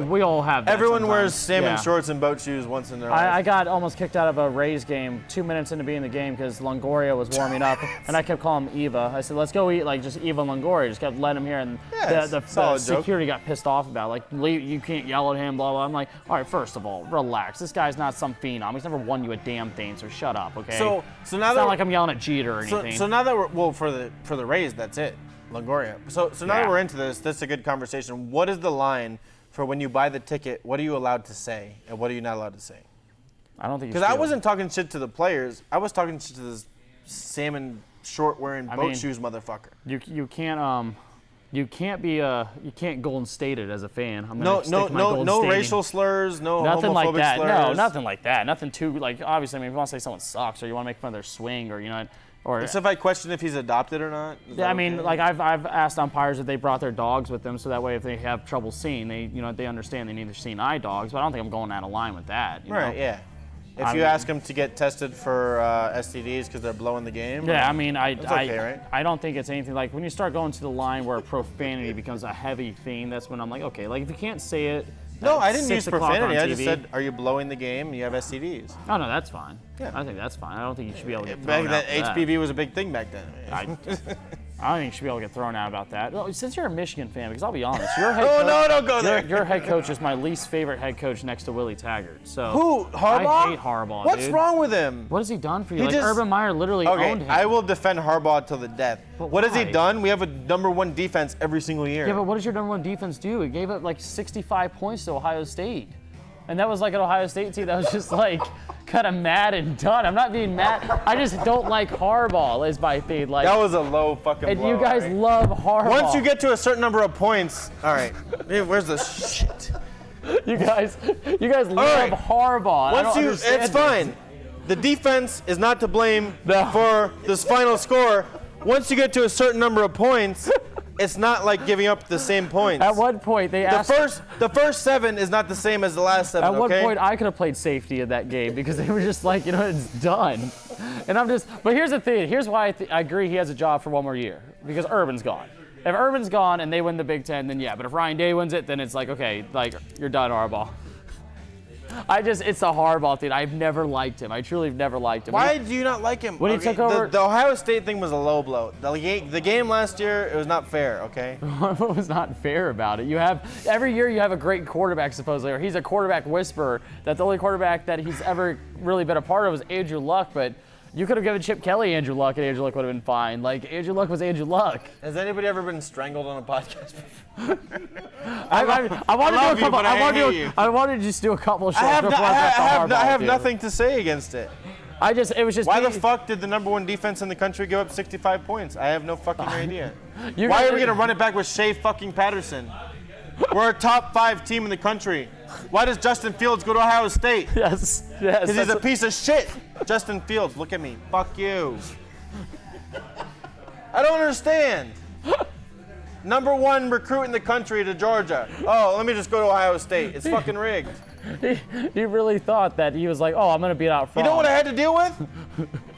we all have that Everyone sometimes. wears salmon Yeah. shorts and boat shoes once in their life. I got almost kicked out of a Rays game 2 minutes into being the game because Longoria was warming up, and I kept calling him Eva. I said, let's go eat, like, just Eva Longoria. Just kept letting him hear, and the solid joke. security got pissed off about it. Like, you can't yell at him, blah, blah. I'm like, all right, first of all, relax. This guy's not some phenom. He's never won you a damn thing, so shut up, okay? So now it's that not like I'm yelling at Jeter or anything. So now that we're for the Rays, that's it, Longoria. So now that we're into this, that's a good conversation. What is the line for when you buy the ticket? What are you allowed to say, and what are you not allowed to say? I don't think Because I wasn't talking shit to the players. I was talking shit to this salmon short wearing boat shoes motherfucker. You can't Golden State it as a fan. I'm No, gonna stick to my Golden no Stating. racial slurs, no Nothing homophobic like that. slurs. No, nothing like that. Nothing too, like, obviously, I mean, if you want to say someone sucks or you want to make fun of their swing or, you know, or. Except if I question if he's adopted or not. Is Yeah, that I mean, okay? like, I've asked umpires if they brought their dogs with them, so that way if they have trouble seeing, they understand they need their seeing eye dogs. But I don't think I'm going out of line with that. You Right, know? yeah. If you ask them to get tested for STDs because they're blowing the game. Yeah, I mean, That's okay, right? I don't think it's anything like when you start going to the line where profanity becomes a heavy theme. That's when I'm like, okay, like if you can't say it. No, at I didn't 6 use o'clock profanity. on I just TV. said, are you blowing the game and you have STDs? Oh no, that's fine. Yeah. I think that's fine. I don't think you should be able to get Back thrown then, out for HPV was a big thing back then. I don't think you should be able to get thrown out about that. Well, since you're a Michigan fan, because I'll be honest, your head Oh, coach, no, don't go there. Your head coach is my least favorite head coach next to Willie Taggart. So Who? Harbaugh? I hate Harbaugh. What's dude. wrong with him? What has he done for you? He Like just- Urban Meyer literally owned Okay, him. I will defend Harbaugh till the death. But What has he why? done? We have a #1 defense every single year. Yeah, but what does your #1 defense do? It gave up like 65 points to Ohio State. And that was like an Ohio State team that was just like kind of mad and done. I'm not being mad. I just don't like Harbaugh is my thing. Like, That was a low fucking and blow. you guys right? love Harbaugh. Once you get to a certain number of points, all right. Hey, where's the shit? you guys love right. Harbaugh. I Once don't you, understand it's this. fine. The defense is not to blame No. for this final score. Once you get to a certain number of points, it's not like giving up the same points. At one point they The asked. first 7 is not the same as the last 7. At one okay? point, I could have played safety in that game because they were just like, it's done. And I'm just, but here's the thing. Here's why I agree he has a job for one more year because Urban's gone. If Urban's gone and they win the Big Ten, then yeah. But if Ryan Day wins it, then it's like, okay, like you're done, Harbaugh. It's the Harbaugh thing. I've never liked him. I truly have never liked him. Why do you not like him? When he took over- the Ohio State thing was a low blow. The game last year, it was not fair. Okay. What was not fair about it? You have every year you have a great quarterback supposedly, or he's a quarterback whisperer. That the only quarterback that he's ever really been a part of was Andrew Luck, but you could have given Chip Kelly Andrew Luck, and Andrew Luck would have been fine. Like Andrew Luck was Andrew Luck. Has anybody ever been strangled on a podcast before? I want to do love a you, couple. but I hate you. I wanted to just do a couple of shows I have, before I got to Harbaugh. I have dude. nothing to say against it. It was just. Why the fuck did the #1 defense in the country give up 65 points? I have no fucking idea. You Why guys are we gonna run it back with Shea fucking Patterson? We're a top 5 team in the country. Why does Justin Fields go to Ohio State? Yes. Because he's that's a piece of shit. Justin Fields, look at me. Fuck you. I don't understand. #1 recruit in the country to Georgia. Oh, let me just go to Ohio State. It's fucking rigged. He really thought that he was like, oh, I'm gonna beat out You front. know what I had to deal with?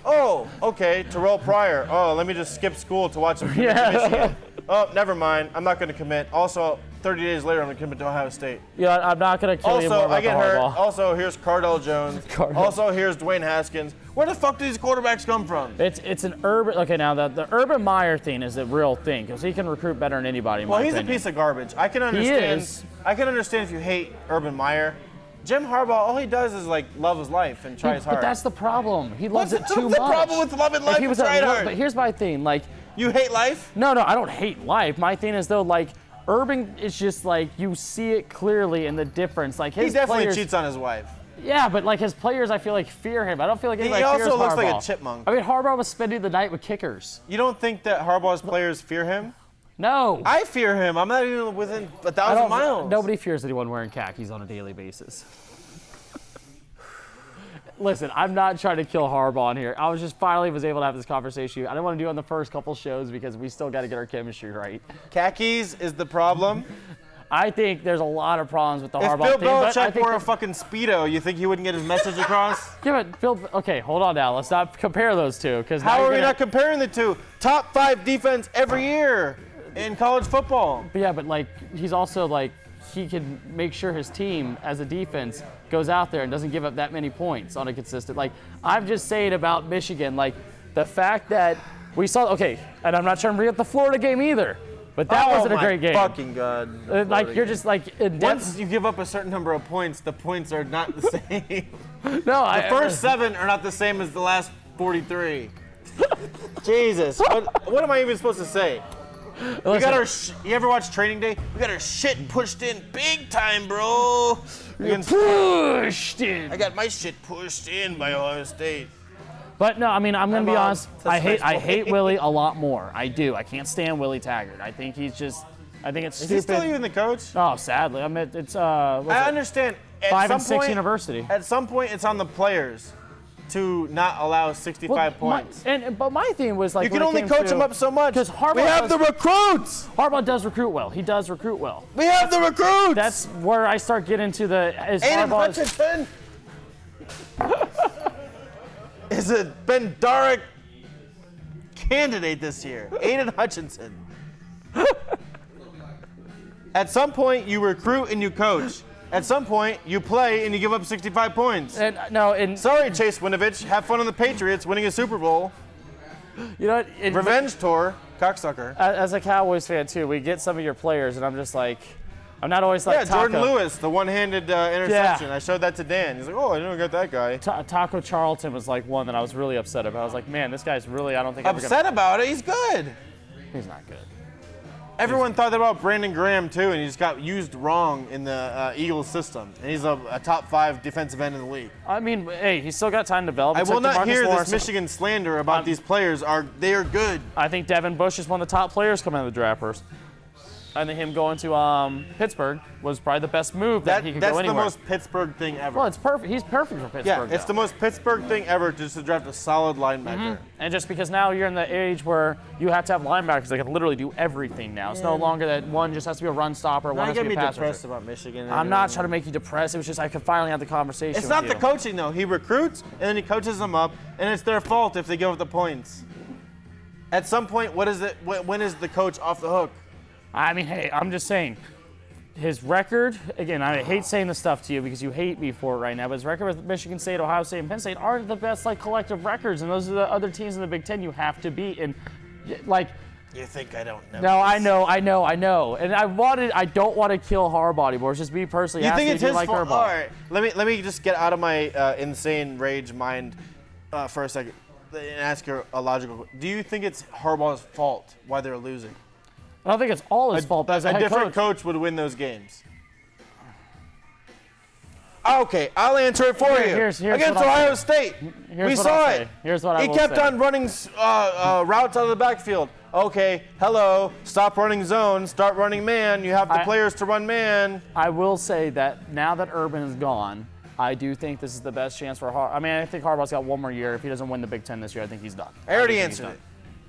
Oh, okay, Terrell Pryor. Oh, let me just skip school to watch him commit to Michigan. Oh, never mind. I'm not going to commit. Also, 30 days later, I'm going to commit to Ohio State. Yeah, I'm not going to kill you more Also, about I get the hurt. Harbaugh. Also, here's Cardell Jones. Also, here's Dwayne Haskins. Where the fuck do these quarterbacks come from? It's an Urban. Okay, now the Urban Meyer thing is a real thing because he can recruit better than anybody. Well, he's a piece of garbage. I can understand. is. I can understand if you hate Urban Meyer. Jim Harbaugh, all he does is like love his life and try his hard. But that's the problem. He loves What's it too the much. problem with loving life If he was and trying hard? But here's my thing. Like, You hate life? no, I don't hate life. My thing is though, like, Urban is just like you see it clearly in the difference. Like his He definitely players, cheats on his wife. Yeah, but like his players, I feel like fear him. I don't feel like anybody He fears also looks like a Harbaugh. chipmunk. I mean, Harbaugh was spending the night with kickers. You don't think that Harbaugh's players fear him? No. I fear him. I'm not even within I 1,000 don't- miles. Nobody fears anyone wearing khakis on a daily basis. Listen, I'm not trying to kill Harbaugh in here. I was just finally was able to have this conversation. I didn't want to do it on the first couple shows because we still got to get our chemistry right. Khakis is the problem. I think there's a lot of problems with the If Harbaugh Bill thing. But I Belichick think wore a fucking Speedo, you think he wouldn't get his message across? Okay, hold on now. Let's not compare those two. How are we not comparing the two? Top 5 defense every year in college football. But yeah, but like he's also like he can make sure his team as a defense goes out there and doesn't give up that many points on a consistent. Like I'm just saying about Michigan, like the fact that we saw. Okay, and I'm not trying to bring up the Florida game either, but that wasn't a great game. Fucking god. Like you're just like in Once you give up a certain number of points, the points are not the same. No, The first 7 are not the same as the last 43. Jesus, what am I even supposed to say? We got our. You ever watch Training Day? We got our shit pushed in big time, bro. pushed in. I got my shit pushed in by Ohio State. But no, I mean I'm gonna be honest. I That's hate nice. Willie a lot more. I do. I can't stand Willie Taggart. I think he's just. I think it's Is stupid. he still even the coach? Oh, sadly, I mean it's I understand. At 5 some and 6 point- university. At some point, it's on the players to not allow 65 points. But my thing was like You can only coach them up so much. Because Harbaugh We have does- the recruits. Harbaugh does recruit well. He does recruit well. We have the recruits. That's where I start getting to the is Aiden Harbaugh. Hutchinson is a Bendaric candidate this year. Aiden Hutchinson. At some point, you recruit and you coach. At some point, you play and you give up 65 points. And no, and Sorry, Chase Winovich. Have fun on the Patriots winning a Super Bowl. you know what? Revenge tour. Cocksucker. As a Cowboys fan too, we get some of your players, and I'm just like, I'm not always like Yeah, Jordan Taco. Lewis, the one-handed interception. I showed that to Dan. He's like, oh, I didn't get that guy. Taco Charlton was like one that I was really upset about. I was like, man, this guy's really, I don't think Upset about it. He's good. He's not good. Everyone thought that about Brandon Graham too, and he just got used wrong in the Eagles system. And he's a top 5 defensive end in the league. I mean, hey, he's still got time to develop. I will not hear Lawrence. this Michigan slander about these players. They are good. I think Devin Bush is one of the top players coming out of the draft first. I think him going to Pittsburgh was probably the best move that he could That's go the anywhere. most Pittsburgh thing ever. Well, it's perfect. He's perfect for Pittsburgh. yeah, it's though. the most Pittsburgh thing ever just to draft a solid linebacker. And just because now you're in the age where you have to have linebackers that can literally do everything now. It's no longer that one just has to be a run stopper, one Now has you to get be me a pass depressed rusher. about Michigan. I'm not trying to make you depressed. It was just I could finally have the conversation It's with not you. the coaching though. He recruits and then he coaches them up, and it's their fault if they give up the points. At some point, what is it? When is the coach off the hook? I mean, hey, I'm just saying. His record, again, I hate saying this stuff to you because you hate me for it right now, but his record with Michigan State, Ohio State, and Penn State aren't the best like collective records, and those are the other teams in the Big Ten you have to beat. And like, You think I don't know? no, I know, and I don't want to kill Harbaugh anymore. It's just me personally. You asking think it's if his like fault? Harbaugh. All right, let me just get out of my insane rage mind for a second and ask you a logical. Do you think it's Harbaugh's fault why they're losing? I don't think it's all his fault. But as a head different coach would win those games. Okay, I'll answer it for you. Here's Against what I'll Ohio State, Here's we what saw I'll it. say. Here's what I He will kept say. on running routes out of the backfield. Okay, hello, stop running zone, start running man. You have the players to run man. I will say that now that Urban is gone, I do think this is the best chance for Harbaugh. I mean, I think Harbaugh's got one more year. If he doesn't win the Big Ten this year, I think he's done. I already think he's answered done. it.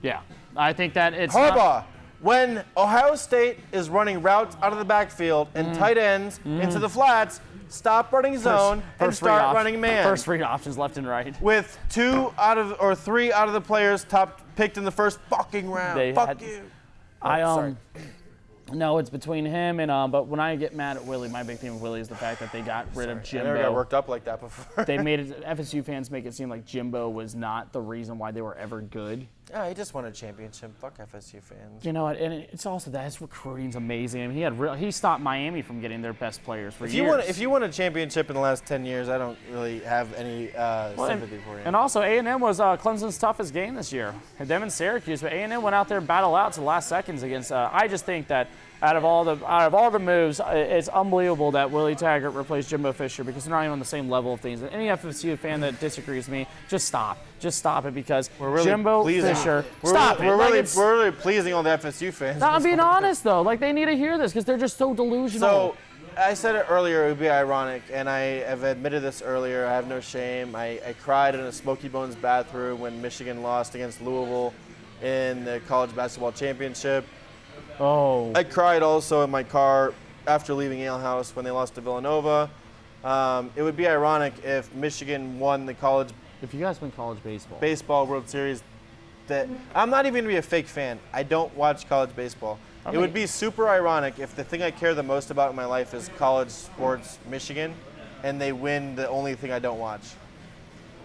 Yeah, I think that it's Harbaugh, when Ohio State is running routes out of the backfield and tight ends into the flats, stop running zone and start running man. First read options left and right. With 2 out of or 3 out of the players top picked in the first fucking round. They Fuck had- you. I sorry. No, it's between him and but when I get mad at Willie, my big thing with Willie is the fact that they got rid of I Jimbo. never got worked up like that before. They made it. FSU fans make it seem like Jimbo was not the reason why they were ever good. Yeah, he just won a championship. Fuck FSU fans. You know what? And it's also that his recruiting's amazing. I mean, he stopped Miami from getting their best players for years. If you won a championship in the last 10 years, I don't really have any sympathy for you. And also, A&M was Clemson's toughest game this year. Them and Syracuse, but A&M went out there and battled out to the last seconds against. I just think that out of all the moves, it's unbelievable that Willie Taggart replaced Jimbo Fisher because they're not even on the same level of things. Any FSU fan that disagrees with me, just stop it because really Jimbo Fisher. Stop it. We're really pleasing all the FSU fans. No, I'm being honest though. Like they need to hear this because they're just so delusional. So, I said it earlier, it would be ironic, and I have admitted this earlier, I have no shame. I cried in a Smoky Bones bathroom when Michigan lost against Louisville in the college basketball championship. Oh. I cried also in my car after leaving Yale House when they lost to Villanova. It would be ironic if Michigan won the college If you guys win college baseball. baseball World Series. That I'm not even going to be a fake fan. I don't watch college baseball. It would be super ironic if the thing I care the most about in my life is college sports, Michigan, and they win the only thing I don't watch.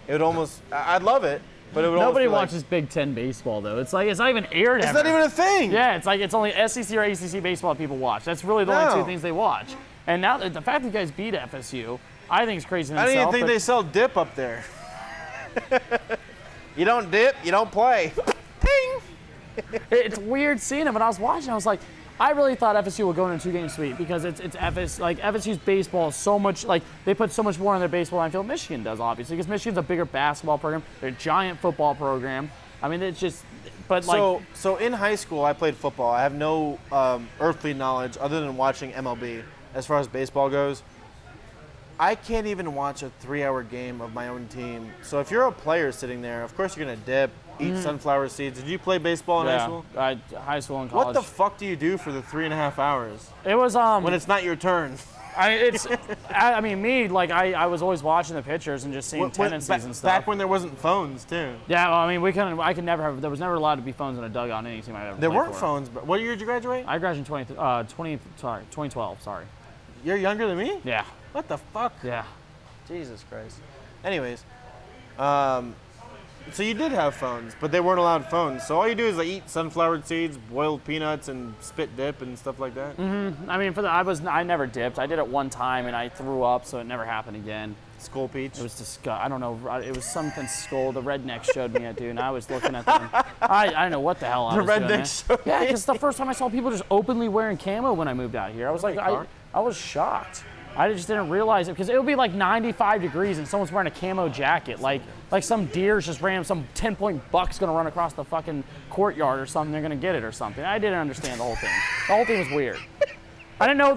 It would almost, I'd love it, but it would Nobody almost watches Big Ten baseball though. It's like it's not even aired. It's ever. not even a thing. Yeah, it's like it's only SEC or ACC baseball that people watch. That's really the only two things they watch. And now the fact that you guys beat FSU, I think is crazy in I don't itself. even think they sell dip up there. You don't dip, you don't play. Ding. It's weird seeing it. When I was watching, I was like, I really thought FSU would go in a 2-game sweep because it's FSU's baseball is so much like they put so much more on their baseball than I feel Michigan does, obviously, because Michigan's a bigger basketball program, they're a giant football program. I mean, it's just, but like. So in high school, I played football. I have no earthly knowledge other than watching MLB as far as baseball goes. I can't even watch a 3-hour game of my own team. So if you're a player sitting there, of course you're gonna dip, eat sunflower seeds. Did you play baseball in high school? High school and college. What the fuck do you do for the 3.5 hours It was when it's not your turn? I mean, me, like, I was always watching the pictures and just seeing tendencies and stuff. Back when there wasn't phones too. Yeah, well, I mean, I could never have. There was never allowed to be phones in a dugout on any team I ever. There played weren't for. phones. But what year did you graduate? I graduated in 2012. Sorry. You're younger than me? Yeah. What the fuck? Yeah. Jesus Christ. Anyways, so you did have phones, but they weren't allowed phones. So all you do is like eat sunflower seeds, boiled peanuts, and spit dip and stuff like that. I mean, I never dipped. I did it one time and I threw up, so it never happened again. Skull peach. It was disgusting. I don't know. It was something skull. The rednecks showed me it, dude. And I was looking at them. I don't know what the hell I was doing. The rednecks showed Yeah, because the first time I saw people just openly wearing camo when I moved out here, I was like, I was shocked. I just didn't realize it because it would be like 95 degrees and someone's wearing a camo jacket. Like some deer's just ran, some 10-point buck's gonna run across the fucking courtyard or something. They're gonna get it or something. I didn't understand the whole thing. The whole thing was weird. I didn't know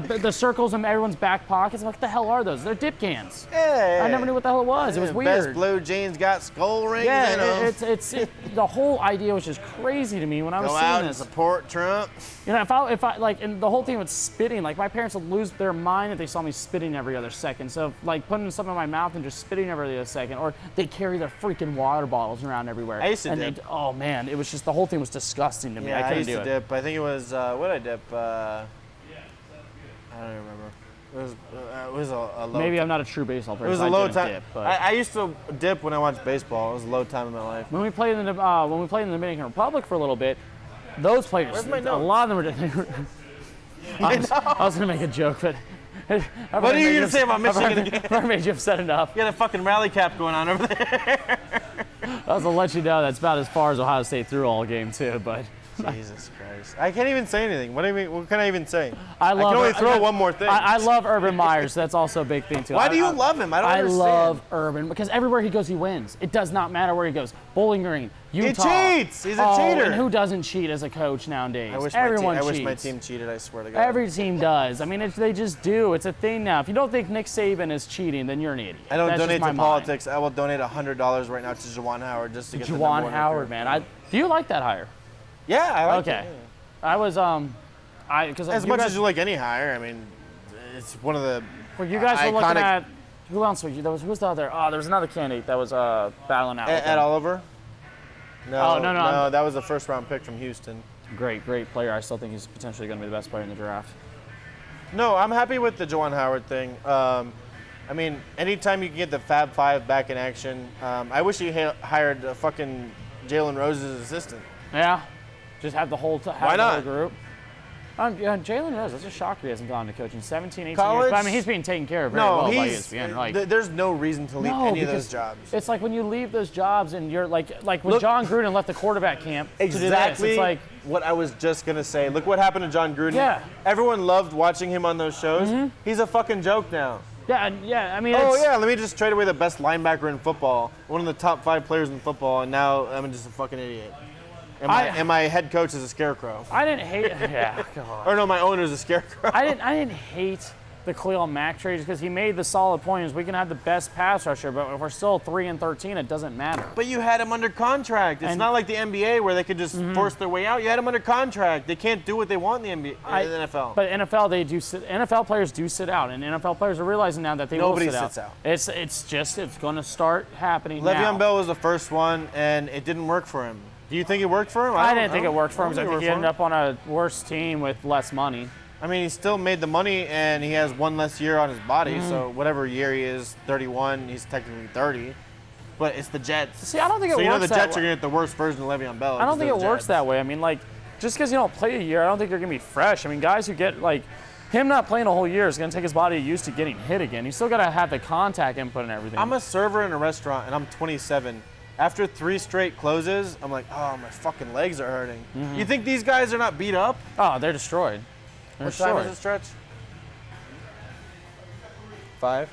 the circles in everyone's back pockets. What the hell are those? They're dip cans. Yeah. I never knew what the hell it was. It was weird. Best blue jeans got skull rings in them. Yeah, the whole idea was just crazy to me when I was Go seeing out this. and support Trump. You know, if I like, and the whole thing with spitting, like my parents would lose their mind if they saw me spitting every other second. So like putting something in my mouth and just spitting every other second, or they carry their freaking water bottles around everywhere. I used to dip. Oh man, it was just the whole thing was disgusting to me. Yeah, I couldn't used do to it. dip. I think it was what I dip. I don't remember. It was a low. Maybe I'm not a true baseball player. It was so a I low didn't time. Dip, but I used to dip when I watched baseball. It was a low time in my life. when we played in the Dominican Republic for a little bit, those players, Where's my a notes? lot of them were. I was gonna make a joke, but. What are you gonna say about Michigan again? I've made you upset enough. You got a fucking rally cap going on over there. I was gonna let you know that's about as far as Ohio State threw all game too, but. Jesus Christ. I can't even say anything. What do you mean? What can I even say? I can only throw one more thing. I love Urban Meyers. That's also a big thing too. Why do you love him? I don't understand. love Urban because everywhere he goes, he wins. It does not matter where he goes. Bowling Green, Utah. He cheats. He's a cheater. And who doesn't cheat as a coach nowadays? I wish Everyone cheats. my team cheated. I swear to God. Every team does. I mean, they just do. It's a thing now. If you don't think Nick Saban is cheating, then you're an idiot. I don't That's donate just my to mind. politics. I will donate $100 right now to Juwan Howard just to get the Juwan number one Howard, recruit. man. Do you like that hire? Yeah, I like Okay. it. Yeah. I was because As much as you like any hire, I mean, it's one of the Well, you guys were iconic. looking at who else were you? Who's the other? Oh, there was another candidate that was battling out. with Ed him. Oliver. No, Oh, no. that was a first round pick from Houston. great player. I still think he's potentially going to be the best player in the draft. No, I'm happy with the Juwan Howard thing. I mean, anytime you can get the Fab Five back in action, I wish he hired a fucking Jalen Rose's assistant. Yeah, just have the whole Why not? group. Yeah, Jalen Rose, that's a shocker he hasn't gone to coaching. 17, 18 College? years. But I mean, he's being taken care of very well by ESPN. Like, there's no reason to leave any of those jobs. It's like when you leave those jobs and you're like when John Gruden left the quarterback camp to do this, Exactly it's like, what I was just going to say. Look what happened to John Gruden. Yeah. Everyone loved watching him on those shows. He's a fucking joke now. yeah, I mean, Let me just trade away the best linebacker in football, one of the top 5 players in football, and now I'm just a fucking idiot. And my head coach is a scarecrow. I didn't hate, yeah, God. Or no, my owner's a scarecrow. I didn't hate the Khalil Mack trade because he made the solid point is we can have the best pass rusher, but if we're still 3-13, it doesn't matter. But you had him under contract. It's not like the NBA where they could just force their way out. You had him under contract. They can't do what they want in the NFL. But NFL, NFL players do sit out, and NFL players are realizing now that they Nobody will sit sits out. It's going to start happening now. Le'Veon Bell was the first one, and it didn't work for him. Do you think it worked for him? I didn't think it worked for him because I think he ended up. up on a worse team with less money. I mean, he still made the money, and he has one less year on his body. So whatever year he is, 31, he's technically 30. But it's the Jets. See, I don't think it so works you know the that Jets way. are going to get the worst version of Le'Veon Bell. I don't think it works Jets. that way. I mean, like, just because you don't play a year, I don't think you're going to be fresh. I mean, guys who get, like, him not playing a whole year is going to take his body used to getting hit again. You still got to have the contact input and everything. I'm a server in a restaurant, and I'm 27. After 3 straight closes, I'm like, oh, my fucking legs are hurting. You think these guys are not beat up? Oh, they're destroyed. They're What time destroyed. is it, Stretch? 5?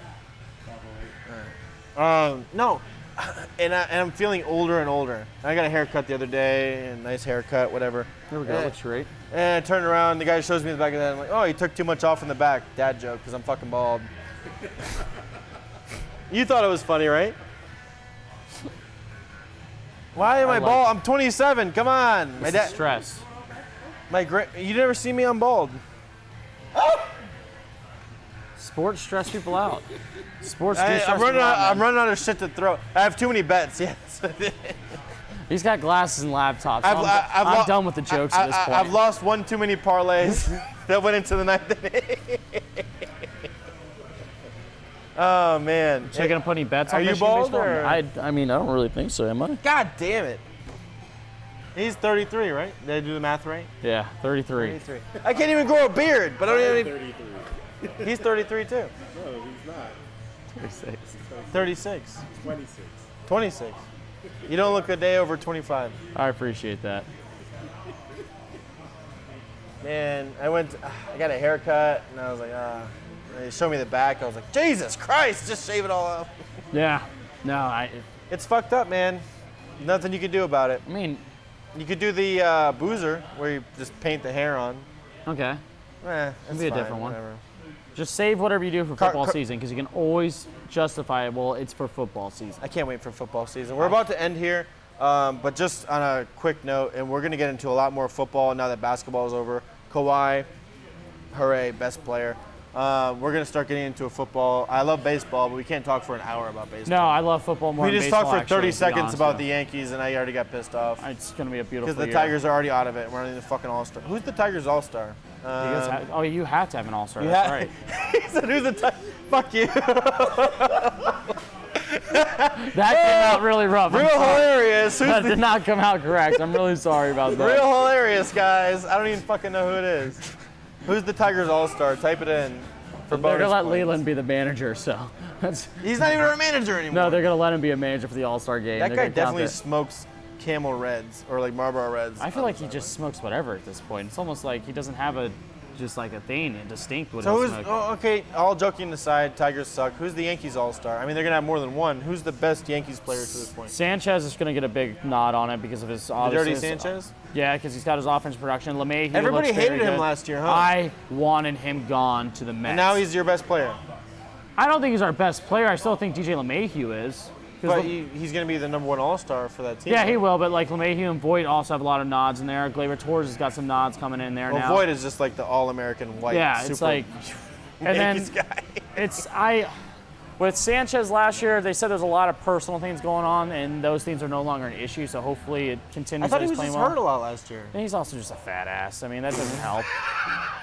No. And I'm feeling older and older. I got a haircut the other day, a nice haircut, whatever. There we go. Looks great. And I turned around, the guy shows me the back of the head. I'm like, oh, he took too much off in the back. Dad joke, because I'm fucking bald. You thought it was funny, right? Why am I bald? I'm 27. Come on. My dad. Stress. You never see me. I'm bald. Sports stress people out. Sports do stress I'm people out, I'm man. running out of shit to throw. I have too many bets. Yes. He's got glasses and laptops. I've I'm done with the jokes at this point. I've lost one too many parlays that went into the ninth inning. Oh man. So you gonna put any bets on Are you Michigan bald, baseball? or- I mean, I don't really think so, am I? God damn it. He's 33, right? Did I do the math right? Yeah, 33. 33. I can't even grow a beard, but I don't even. 33. He's 33 too. No, he's not. 36. 36. 26. 26. You don't look a day over 25. I appreciate that. Man, I got a haircut, and I was like, they showed me the back. I was like, Jesus Christ, just shave it all off. Yeah. No, It's fucked up, man. Nothing you can do about it. I mean, You could do the boozer, where you just paint the hair on. okay. That's be a fine, different one. whatever. Just save whatever you do for football car- season because you can always justify, well, it's for football season. I can't wait for football season. We're about to end here, but just on a quick note, and we're going to get into a lot more football now that basketball is over. Kawhi, hooray, best player. We're going to start getting into a football. I love baseball, but we can't talk for an hour about baseball. No, I love football more We than just baseball, talked for actually, 30 to be seconds honest about with the you. Yankees, and I already got pissed off. It's going to be a beautiful Because the year. Tigers are already out of it. We're not even the fucking all-star. Who's the Tigers all-star? You have to have an all-star. You That's ha- right. He said, who's the Tigers? Fuck you. That came out really rough. I'm Real sorry. hilarious. That did not come out correct. I'm really sorry about that. Real hilarious, guys. I don't even fucking know who it is. Who's the Tigers all-star? Type it in for They're bonus gonna let points. Leland be the manager, so that's He's not even our manager anymore. no. They're gonna let him be a manager for the All-Star game. that They're guy gonna count definitely that. smokes Camel Reds or like Marlboro Reds. I feel like he just smokes whatever at this point. It's almost like he doesn't have a like a thing, a distinct what So he'll who's smoke. okay? All joking aside, Tigers suck. Who's the Yankees all-star? I mean, they're gonna have more than one. Who's the best Yankees player to this point? Sanchez is going to get a big nod on it because of his obviously. Dirty Sanchez. Yeah, because he's got his offensive production. LeMahieu Everybody looks very hated him good. last year, huh? I wanted him gone to the Mets. And now he's your best player. I don't think he's our best player. I still think DJ LeMahieu is. 'Cause But he's gonna be the number one all-star for that team. yeah, he will. But like LeMahieu and Voit also have a lot of nods in there. Gleyber Torres has got some nods coming in there Well, now. Void is just like the all-American white. yeah, super it's like, and then Yankees guy. it's with Sanchez last year, they said there's a lot of personal things going on, and those things are no longer an issue. So hopefully it continues. I thought he he's was playing just well. hurt a lot last year. And he's also just a fat ass. I mean, that doesn't help.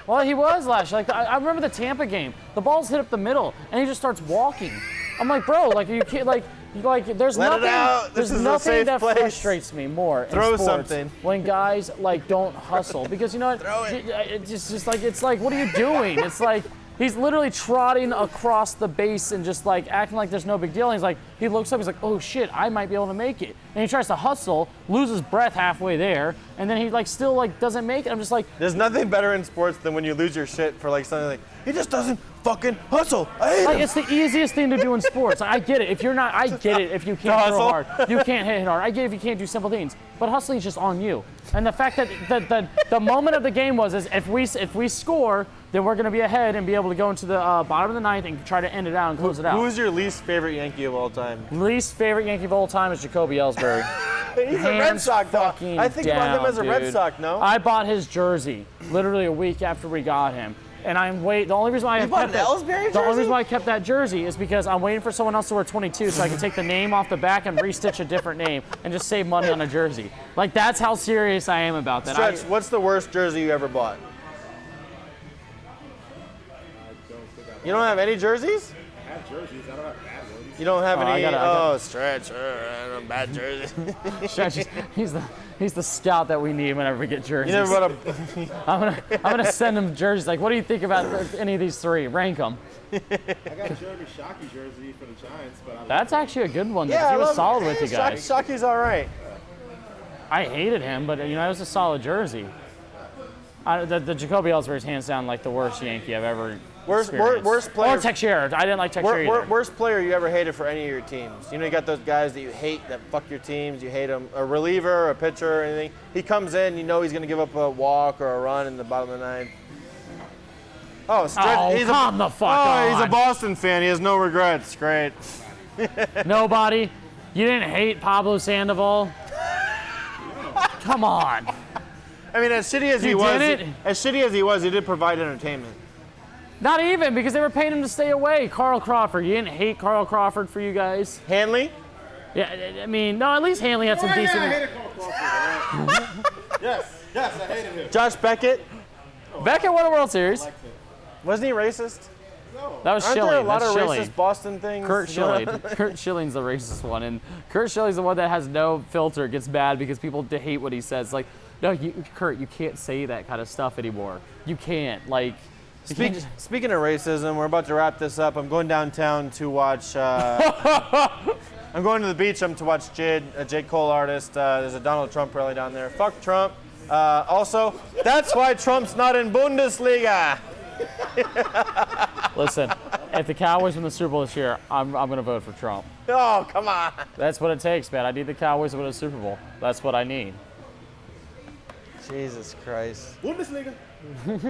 Well, he was last year. Like I remember the Tampa game. The ball's hit up the middle, and he just starts walking. I'm like, bro, like you can't like. There's Let it nothing. out. This There's is a nothing safe that place. frustrates me more. Throw in sports something. when guys like don't hustle because you know what? Throw it. It's just like it's like what are you doing? It's like he's literally trotting across the base and just like acting like there's no big deal. And he's like he looks up. He's like, oh shit, I might be able to make it. And he tries to hustle, loses breath halfway there, and then he like still like doesn't make it. I'm just like. There's nothing better in sports than when you lose your shit for like something like he just doesn't fucking hustle. I hate Like, him. it's the easiest thing to do in sports. I get it. If you're not, I get it. If you can't throw hustle? hard, you can't hit hard. I get it if you can't do simple things. But hustling is just on you. And the fact that the moment of the game was is if we score, then we're going to be ahead and be able to go into the bottom of the ninth and try to end it out and close it out. Who is your least favorite Yankee of all time? Least favorite Yankee of all time is Jacoby Ellsbury. He's a Red Hands Sox. fucking I think about him down, as a Red dude. Sox. No. I bought his jersey literally a week after we got him. And the only reason why I bought kept an Ellsbury the only jersey? reason why I kept that jersey is because I'm waiting for someone else to wear 22 so I can take the name off the back and restitch a different name and just save money on a jersey. Like that's how serious I am about that. Stretch, what's the worst jersey you ever bought? You don't have any jerseys? I have jerseys. I don't have bad ones. You don't have I any? gotta- Stretch. Bad jersey. Stretch, he's the scout that we need whenever we get jerseys. You never bought a. I'm gonna send him jerseys. Like, what do you think about any of these three? Rank them. I got a Jeremy Shockey jersey for the Giants, but I That's actually a good one. Yeah, he I was love solid with you guys. Shocky's all right. I hated him, but you know, it was a solid jersey. The Jacoby Ellsbury is hands down like the worst Yankee I've ever experienced. worst player- Or Teixeira. I didn't like Teixeira either. Worst player you ever hated for any of your teams? You know, you got those guys that you hate that fuck your teams. You hate them. A reliever, a pitcher, or anything. He comes in, you know he's going to give up a walk or a run in the bottom of the ninth. Oh, Oh, come the fuck on. he's a Boston fan. He has no regrets. Great. Nobody? You didn't hate Pablo Sandoval? Come on. I mean, as shitty as he was, he did provide entertainment. Not even, because they were paying him to stay away. Carl Crawford. You didn't hate Carl Crawford for you guys? Hanley? Yeah, I mean, no, at least Hanley had some Yeah, I decent... hated Carl Crawford. Yes, I hated him. Josh Beckett? Beckett won a World Series. Wasn't he racist? That was Aren't Schilling. there a lot That's of Schilling. racist Boston things? Kurt Schilling. Kurt Schilling's the racist one, and Kurt Schilling's the one that has no filter. Gets mad because people hate what he says. Like, no, Kurt, you can't say that kind of stuff anymore. You can't. Like, you can't just, Speaking of racism, we're about to wrap this up. I'm going downtown to watch. I'm going to the beach. I'm to watch a J. Cole artist. There's a Donald Trump rally down there. Fuck Trump. Also, that's why Trump's not in Bundesliga. listen, if the Cowboys win the Super Bowl this year, I'm going to vote for Trump. Oh, come on. That's what it takes, man. I need the Cowboys to win a Super Bowl. That's what I need. Jesus Christ. Bundesliga. Woo!